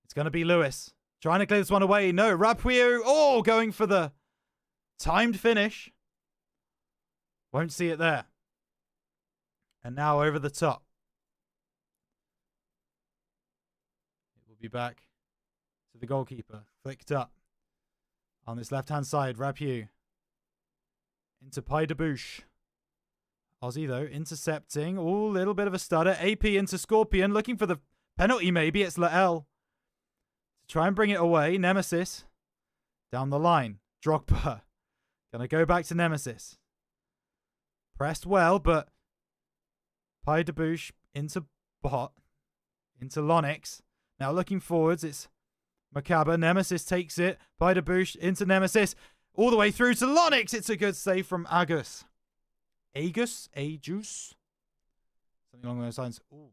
It's going to be Lewis. Trying to clear this one away. No, Rapio. Oh, going for the timed finish. Won't see it there. And now over the top. It will be back to the goalkeeper. Flicked up. On this left-hand side, Rapio. Into Pai de Bouche. Aussie, though, intercepting. Oh, little bit of a stutter. AP into Scorpion. Looking for the penalty, maybe. It's Lael. To try and bring it away. Nemesis. Down the line. Drogba. Gonna go back to Nemesis. Pressed well, but Pai de Bouche into Bot. Into Lonix. Now looking forwards, it's Macabre. Nemesis takes it. Pai de Bouche into Nemesis. All the way through to Lonix. It's a good save from Agus. Agus? Something along those lines. Ooh.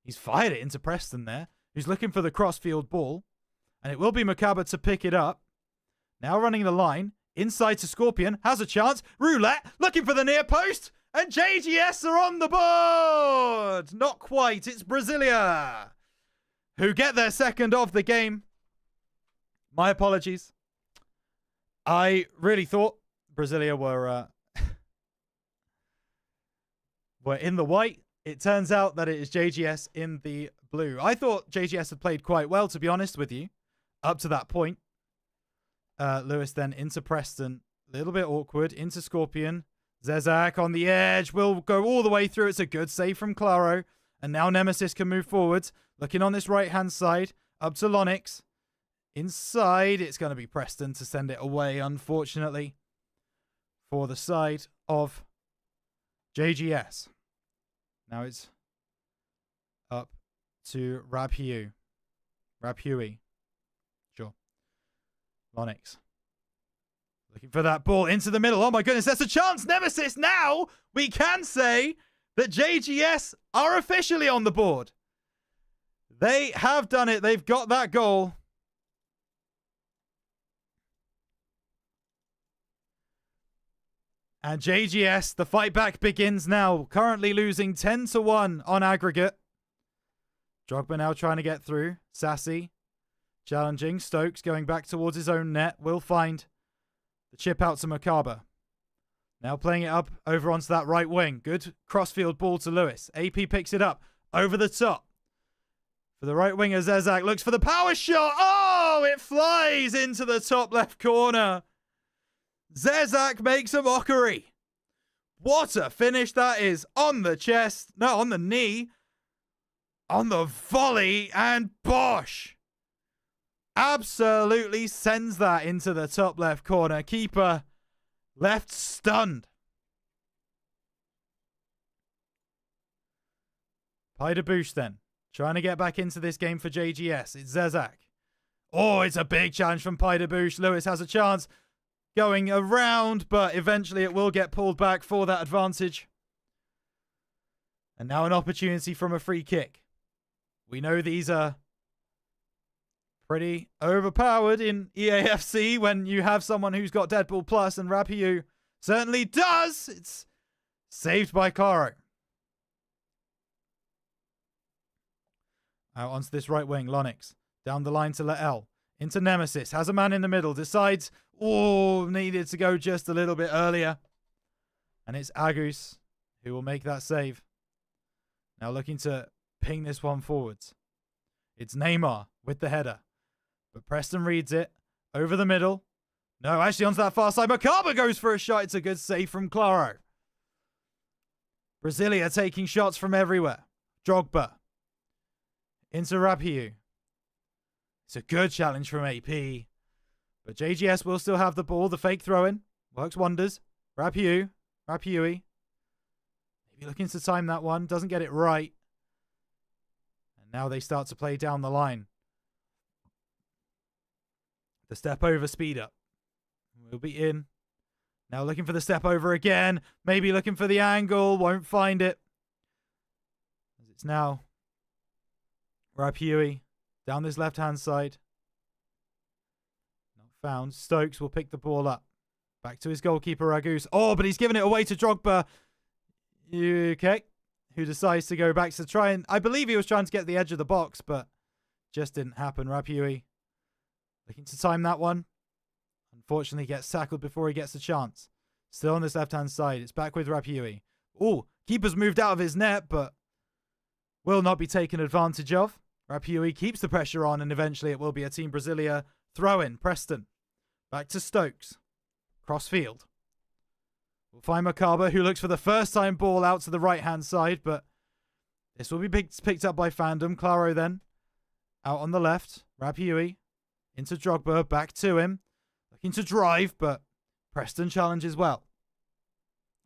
He's fired it into Preston there. Who's looking for the crossfield ball. And it will be Macabre to pick it up. Now running the line. Inside to Scorpion. Has a chance. Roulette. Looking for the near post. And JGS are on the board. Not quite. It's Brasilia, who get their second of the game. My apologies. I really thought Brasilia were in the white. It turns out that it is JGS in the blue. I thought JGS had played quite well, to be honest with you, up to that point. Lewis then into Preston. A little bit awkward. Into Scorpion. Zezak on the edge. Will go all the way through. It's a good save from Claro. And now Nemesis can move forwards. Looking on this right-hand side. Up to Lonix. Inside. It's going to be Preston to send it away, unfortunately, for the side of JGS. Now it's up to Rapui. Sure. Lonix. Looking for that ball into the middle. Oh my goodness, that's a chance. Nemesis now. We can say that JGS are officially on the board. They have done it. They've got that goal. And JGS, the fight back begins now. Currently losing 10-1 on aggregate. Drogba now trying to get through. Sassy. Challenging. Stokes going back towards his own net. Will find the chip out to Macabre. Now playing it up over onto that right wing. Good crossfield ball to Lewis. AP picks it up. Over the top. For the right winger, Zezak looks for the power shot. Oh, it flies into the top left corner. Zezak makes a mockery. What a finish that is. On the chest. No, on the knee. On the volley. And Bosch absolutely sends that into the top left corner. Keeper left stunned. Pai de Bouche then. Trying to get back into this game for JGS. It's Zezak. Oh, it's a big challenge from Pai de Bouche. Lewis has a chance. Going around, but eventually it will get pulled back for that advantage. And now an opportunity from a free kick. We know these are pretty overpowered in EAFC when you have someone who's got Deadpool Plus, and Rapio certainly does. It's saved by Caro. Out onto this right wing, Lonix. Down the line to Lael. Into Nemesis. Has a man in the middle. Decides, oh, needed to go just a little bit earlier. And it's Agus who will make that save. Now looking to ping this one forwards. It's Neymar with the header. But Preston reads it. Over the middle. No, actually onto that far side. Makaba goes for a shot. It's a good save from Claro. Brasilia taking shots from everywhere. Drogba. Into Rapiu. It's a good challenge from AP. But JGS will still have the ball. The fake throw-in. Works wonders. Rapiu. Rapiui. Maybe looking to time that one. Doesn't get it right. And now they start to play down the line. The step over speed up. We'll be in. Now looking for the step over again. Maybe looking for the angle. Won't find it. As it's now Rapiui down this left-hand side. Not found. Stokes will pick the ball up. Back to his goalkeeper, Ragus. Oh, but he's given it away to Drogba. Okay. Who decides to go back to try and... I believe he was trying to get the edge of the box, but just didn't happen. Rapiui looking to time that one. Unfortunately, gets tackled before he gets a chance. Still on this left-hand side. It's back with Rapiui. Oh, keeper's moved out of his net, but will not be taken advantage of. Rapiui keeps the pressure on, and eventually it will be a Team Brasilia throw-in. Preston. Back to Stokes. Crossfield. We'll find Makaba, who looks for the first time ball out to the right-hand side, but this will be picked up by Fandom. Claro then. Out on the left. Rapiui. Into Drogba. Back to him. Looking to drive, but Preston challenges well.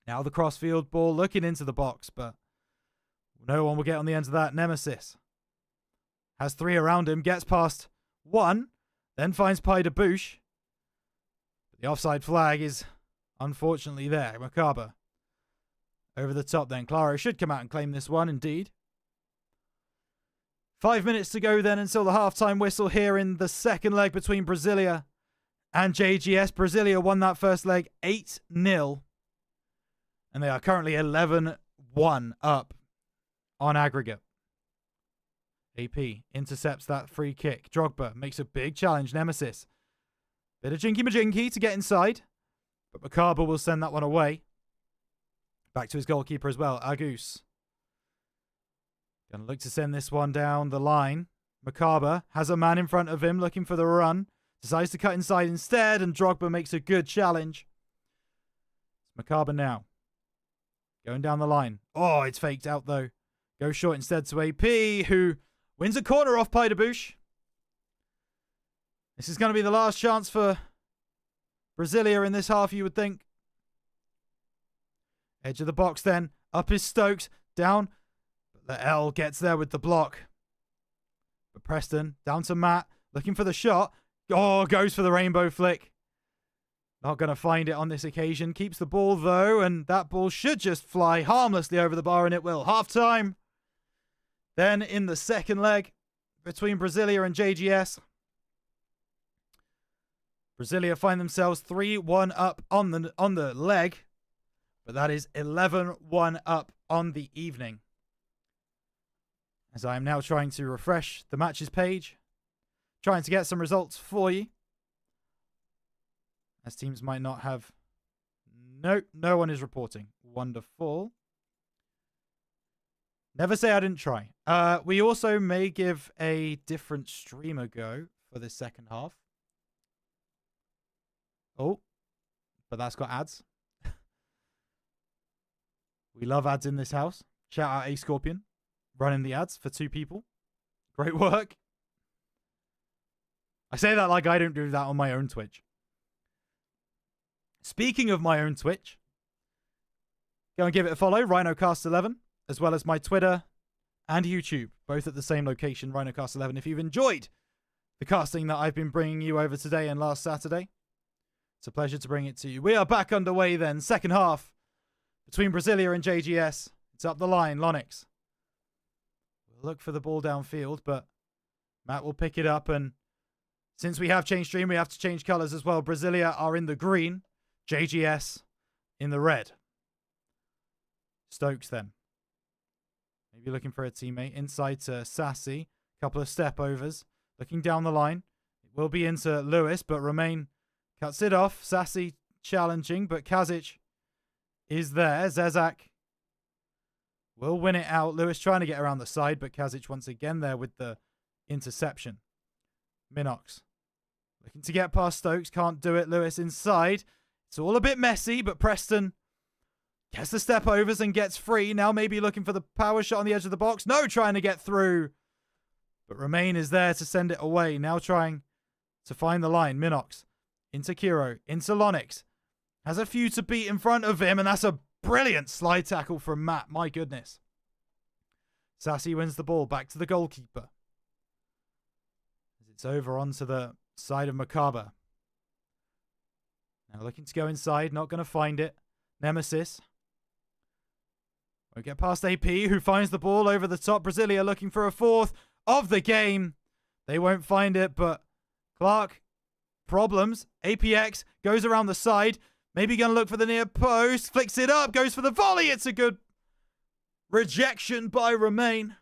Now the crossfield ball looking into the box, but no one will get on the end of that. Nemesis has three around him, gets past one, then finds Pai de Bouche. The offside flag is unfortunately there. Makaba over the top then. Claro should come out and claim this one, indeed. 5 minutes to go then until the halftime whistle here in the second leg between Brasilia and JGS. Brasilia won that first leg 8-0. And they are currently 11-1 up on aggregate. AP intercepts that free kick. Drogba makes a big challenge. Nemesis. Bit of jinky-majinky to get inside. But Makaba will send that one away. Back to his goalkeeper as well. Agus. Going to look to send this one down the line. Makaba has a man in front of him looking for the run. Decides to cut inside instead, and Drogba makes a good challenge. It's Makaba now. Going down the line. Oh, it's faked out though. Goes short instead to AP, who wins a corner off Pai de Bouche. This is going to be the last chance for Brasilia in this half, you would think. Edge of the box then. Up is Stokes. Down. But the L gets there with the block. But Preston, down to Matt. Looking for the shot. Oh, goes for the rainbow flick. Not going to find it on this occasion. Keeps the ball though, and that ball should just fly harmlessly over the bar, and it will. Half time. Then in the second leg between Brasilia and JGS. Brasilia find themselves 3-1 up on the leg, but that is 11-1 up on the evening. As I am now trying to refresh the matches page, trying to get some results for you. As teams might not have... No one is reporting. Wonderful. Never say I didn't try. We also may give a different stream a go for this second half. Oh, but that's got ads. We love ads in this house. Shout out A Scorpion. Running the ads for 2 people. Great work. I say that like I don't do that on my own Twitch. Speaking of my own Twitch, go and give it a follow, RhinoCast11, as well as my Twitter and YouTube, both at the same location, RhinoCast11. If you've enjoyed the casting that I've been bringing you over today and last Saturday, it's a pleasure to bring it to you. We are back underway then, second half between Brasilia and JGS. It's up the line, Lonix. We'll look for the ball downfield, but Matt will pick it up, and since we have changed stream, we have to change colours as well. Brasilia are in the green, JGS in the red. Stokes then. Maybe looking for a teammate. Inside to Sassy. Couple of step overs. Looking down the line. It will be into Lewis, but Romain cuts it off. Sassy challenging, but Kazic is there. Zezak will win it out. Lewis trying to get around the side, but Kazic once again there with the interception. Minox looking to get past Stokes. Can't do it. Lewis inside. It's all a bit messy, but Preston gets the step overs and gets free. Now maybe looking for the power shot on the edge of the box. No, trying to get through. But Romain is there to send it away. Now trying to find the line. Minox into Kiro. Into Lonix. Has a few to beat in front of him. And that's a brilliant slide tackle from Matt. My goodness. Sassy wins the ball. Back to the goalkeeper. It's over onto the side of Makaba. Now looking to go inside. Not going to find it. Nemesis. Won't get past AP, who finds the ball over the top. Brazilia looking for a fourth of the game. They won't find it, but Clark, problems. APX goes around the side. Maybe going to look for the near post. Flicks it up. Goes for the volley. It's a good rejection by Romain.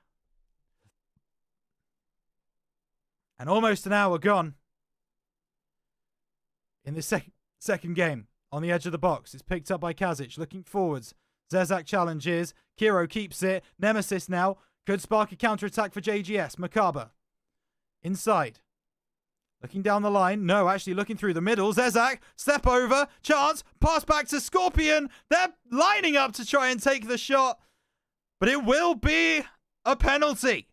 And almost an hour gone in this second game. On the edge of the box. It's picked up by Kazic. Looking forwards. Zezak challenges. Kiro keeps it. Nemesis now. Could spark a counter-attack for JGS. Makaba. Inside. Looking down the line. No, actually looking through the middle. Zezak. Step over. Chance. Pass back to Scorpion. They're lining up to try and take the shot. But it will be a penalty.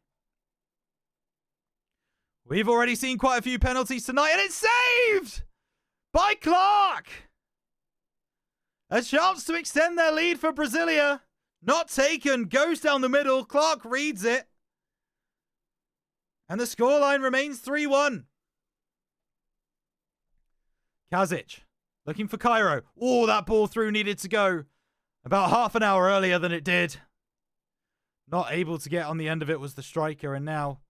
We've already seen quite a few penalties tonight. And it's saved by Clark. A chance to extend their lead for Brazilia. Not taken. Goes down the middle. Clark reads it. And the scoreline remains 3-1. Kazic. Looking for Cairo. Oh, that ball through needed to go about half an hour earlier than it did. Not able to get on the end of it was the striker. And now,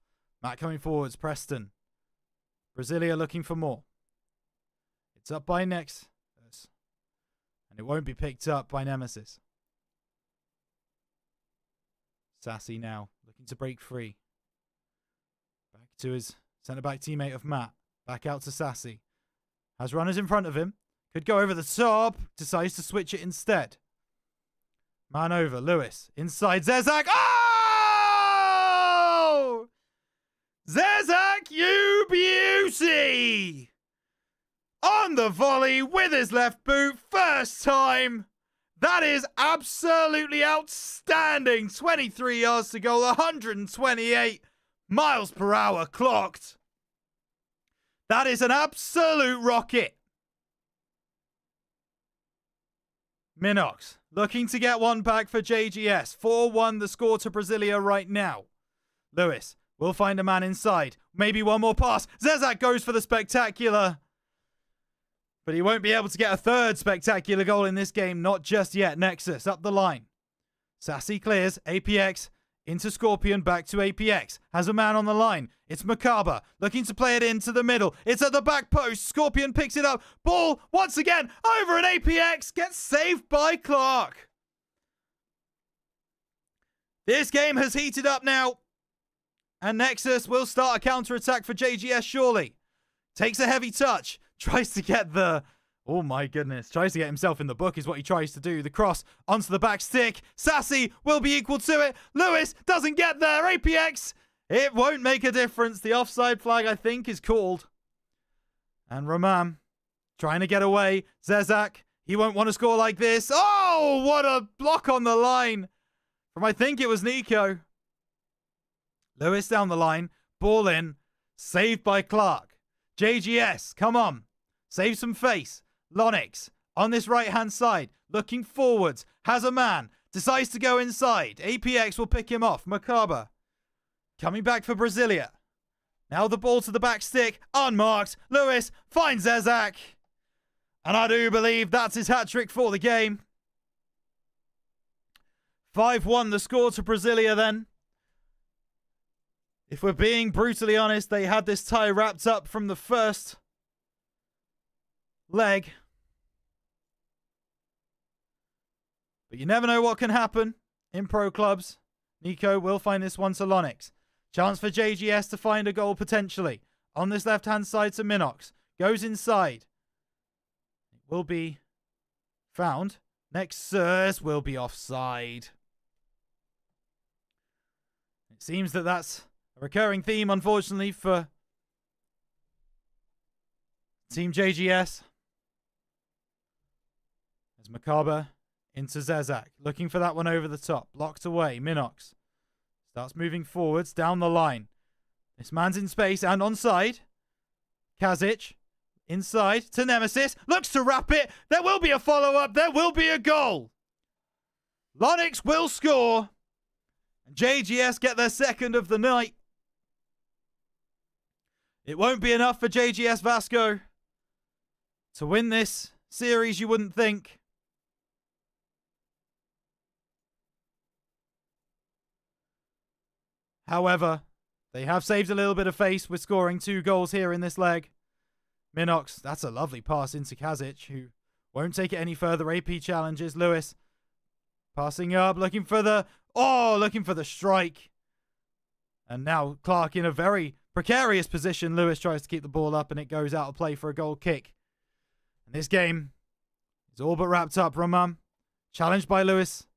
Matt coming forwards. Preston. Brazilia looking for more. It's up by Nex. And it won't be picked up by Nemesis. Sassy now, looking to break free. Back to his centre-back teammate of Matt. Back out to Sassy. Has runners in front of him. Could go over the top. Decides to switch it instead. Man over, Lewis. Inside, Zezak. Oh! Zezak, you beauty! On the volley with his left boot. First time. That is absolutely outstanding. 23 yards to go. 128 miles per hour clocked. That is an absolute rocket. Minox looking to get one back for JGS. 4-1 the score to Brazilia right now. Lewis will find a man inside. Maybe one more pass. Zezak goes for the spectacular. But he won't be able to get a third spectacular goal in this game. Not just yet. Nexus up the line. Sassy clears. APX into Scorpion. Back to APX. Has a man on the line. It's Makaba. Looking to play it into the middle. It's at the back post. Scorpion picks it up. Ball once again over an APX. Gets saved by Clark. This game has heated up now. And Nexus will start a counter-attack for JGS surely. Takes a heavy touch. Tries to get the... Oh my goodness. Tries to get himself in the book is what he tries to do. The cross onto the back stick. Sassy will be equal to it. Lewis doesn't get there. APX. It won't make a difference. The offside flag, I think, is called. And Ramam trying to get away. Zezak. He won't want to score like this. Oh, what a block on the line. From I think it was Nico. Lewis down the line. Ball in. Saved by Clark. JGS. Come on. Save some face. Lonix on this right-hand side. Looking forwards. Has a man. Decides to go inside. APX will pick him off. Makaba. Coming back for Brazilia. Now the ball to the back stick. Unmarked. Lewis finds Zezak. And I do believe that's his hat-trick for the game. 5-1 the score to Brazilia then. If we're being brutally honest, they had this tie wrapped up from the first leg. But you never know what can happen in pro clubs. Nico will find this one to Lonix. Chance for JGS to find a goal potentially. On this left-hand side to Minox. Goes inside. It will be found. Nexus will be offside. It seems that that's a recurring theme, unfortunately, for Team JGS. There's Macabre into Zezak. Looking for that one over the top. Blocked away. Minox starts moving forwards down the line. This man's in space and onside. Kazic inside to Nemesis. Looks to wrap it. There will be a follow-up. There will be a goal. Lonix will score. And JGS get their second of the night. It won't be enough for JGS VASKO to win this series, you wouldn't think. However, they have saved a little bit of face with scoring 2 goals here in this leg. Minox, that's a lovely pass into Kazic, who won't take it any further. AP challenges. Lewis passing up, looking for the strike. And now Clark in a very precarious position. Lewis tries to keep the ball up and it goes out of play for a goal kick. And this game is all but wrapped up. Ramam challenged by Lewis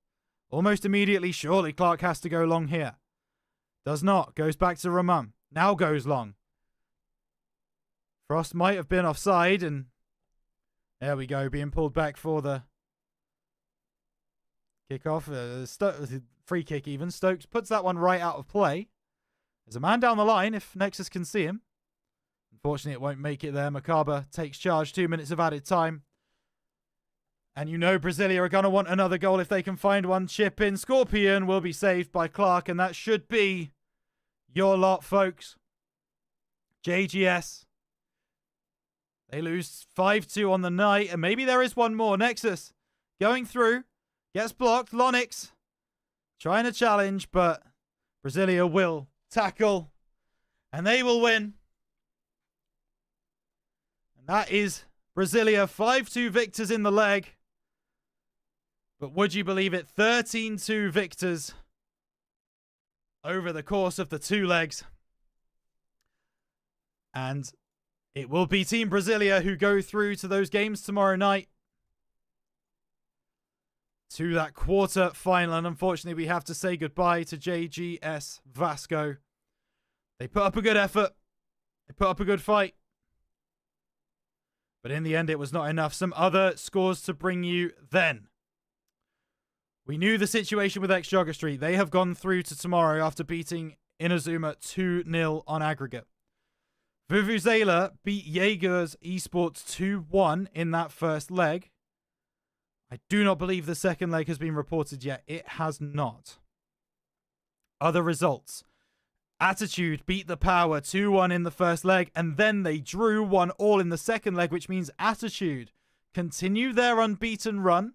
almost immediately. Surely Clark has to go long here. Does not. Goes back to Ramam. Now goes long. Frost might have been offside, and there we go, being pulled back for the kickoff. Free kick even. Stokes puts that one right out of play. There's a man down the line if Nexus can see him. Unfortunately, it won't make it there. Macabre takes charge. 2 minutes of added time. And you know Brasilia are going to want another goal if they can find one. Chip in. Scorpion will be saved by Clark, and that should be your lot, folks. JGS. They lose 5-2 on the night, and maybe there is one more. Nexus going through. Gets blocked. Lonix trying to challenge, but Brasilia will tackle, and they will win. And that is Brasilia. 5-2 victors in the leg. But would you believe it? 13-2 victors over the course of the 2 legs. And it will be Team Brasilia who go through to those games tomorrow night. To that quarter final. And unfortunately, we have to say goodbye to JGS VASKO. They put up a good effort. They put up a good fight. But in the end, it was not enough. Some other scores to bring you then. We knew the situation with X-Jogger Street. They have gone through to tomorrow after beating Inazuma 2-0 on aggregate. Vuvuzela beat Jaeger's Esports 2-1 in that first leg. I do not believe the second leg has been reported yet. It has not. Other results. Attitude beat the Power 2-1 in the first leg, and then they drew 1-1 in the second leg, which means Attitude continue their unbeaten run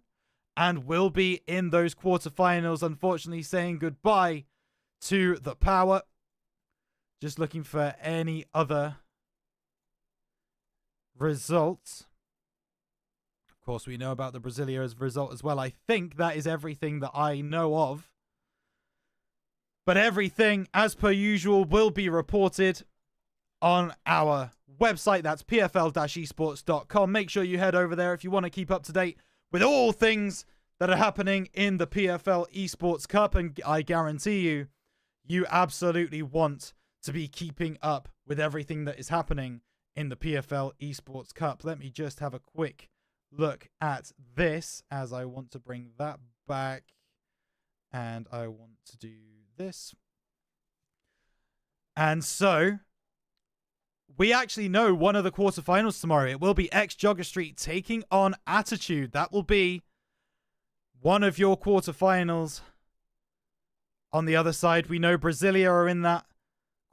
and will be in those quarterfinals, unfortunately saying goodbye to the Power. Just looking for any other results. Of course, we know about the Brasilia result as well. I think that is everything that I know of. But everything, as per usual, will be reported on our website. That's pfl-esports.com. Make sure you head over there if you want to keep up to date with all things that are happening in the PFL Esports Cup. And I guarantee you, you absolutely want to be keeping up with everything that is happening in the PFL Esports Cup. Let me just have a quick look at this, as I want to bring that back. And I want to do this. And so, we actually know one of the quarterfinals tomorrow. It will be X-Jogger Street taking on Attitude. That will be one of your quarterfinals. On the other side, we know Brasilia are in that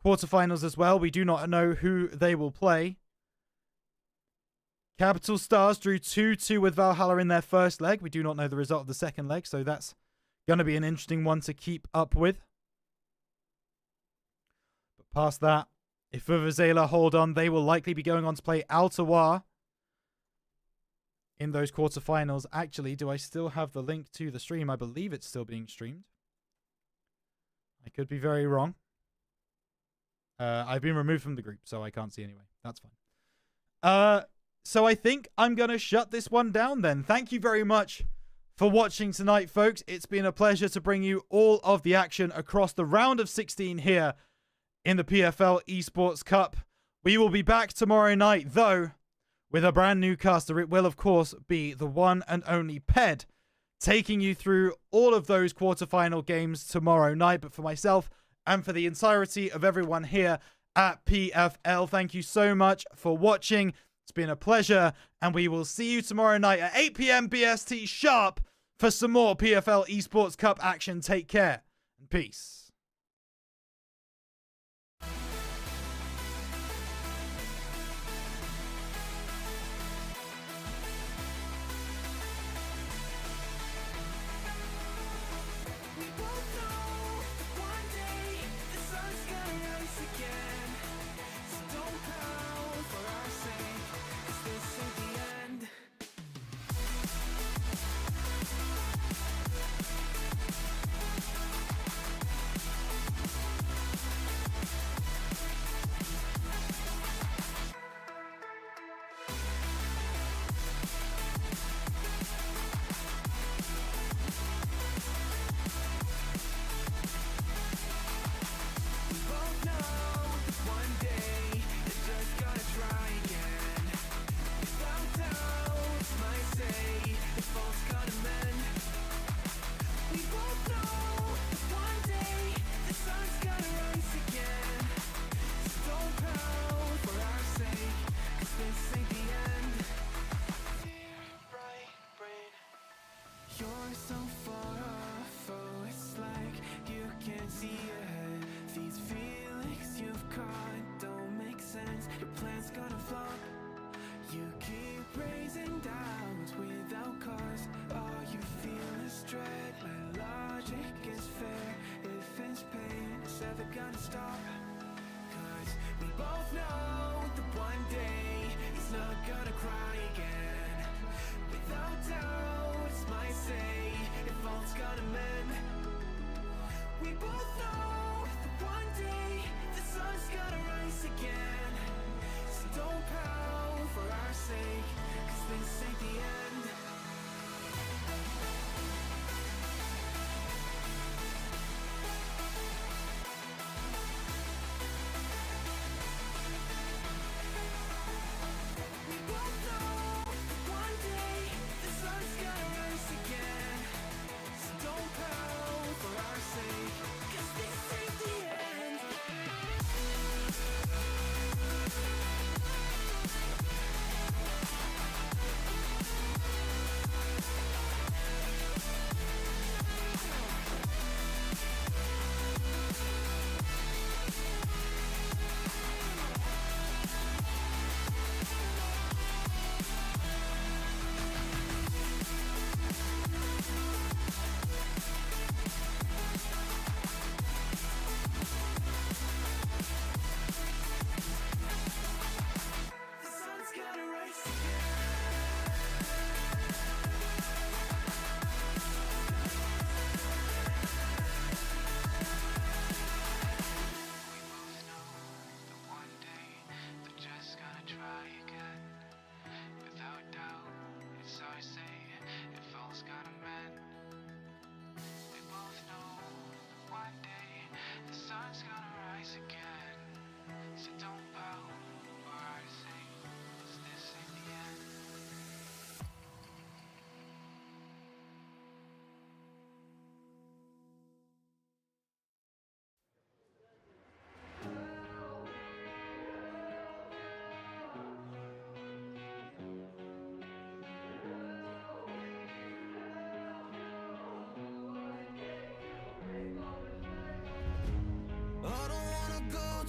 quarterfinals as well. We do not know who they will play. Capital Stars drew 2-2 with Valhalla in their first leg. We do not know the result of the second leg, so that's going to be an interesting one to keep up with. But past that, if Vuvuzela hold on, they will likely be going on to play TOWAR in those quarterfinals. Actually, do I still have the link to the stream? I believe it's still being streamed. I could be very wrong. I've been removed from the group, so I can't see anyway. That's fine. So I think I'm going to shut this one down then. Thank you very much for watching tonight, folks. It's been a pleasure to bring you all of the action across the round of 16 here in the PFL Esports Cup. We will be back tomorrow night, though, with a brand new caster. It will, of course, be the one and only Ped, taking you through all of those quarterfinal games tomorrow night. But for myself and for the entirety of everyone here at PFL, thank you so much for watching. It's been a pleasure, and we will see you tomorrow night at 8 PM BST sharp for some more PFL Esports Cup action. Take care and peace.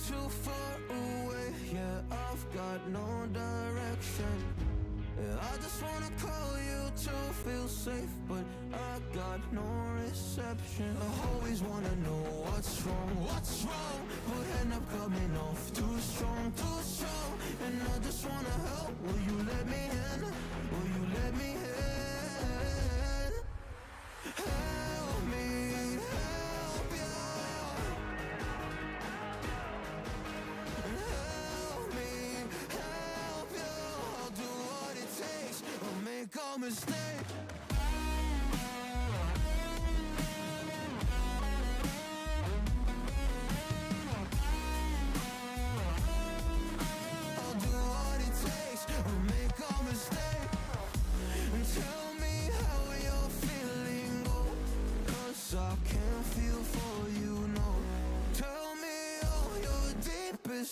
Too far away, yeah, I've got no direction. Yeah, I just wanna call you to feel safe, but I got no reception. I always wanna know what's wrong, but end up coming off too strong. And I just wanna help, will you let me in? Will you let me in? Help me, help you. mistake. I'll do what it takes, I'll make a mistake. And tell me how you're feeling, oh, 'cause I can't feel for you, no. Tell me all your deepest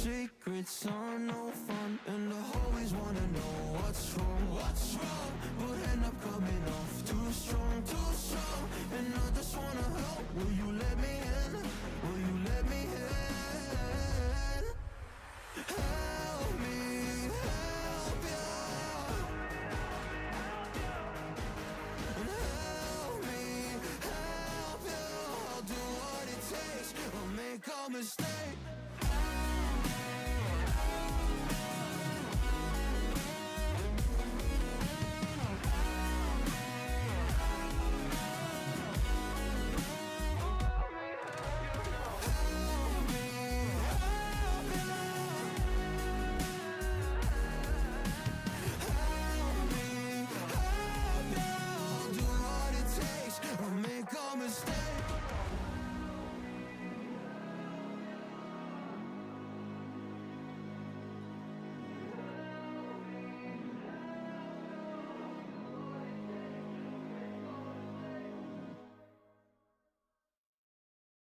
secrets are no fun. And I always wanna know what's wrong, but end up coming off too strong. And I just wanna help, will you let me in, will you let me in? Help me, help you. And help me, help you. I'll do what it takes, I'll make a mistake.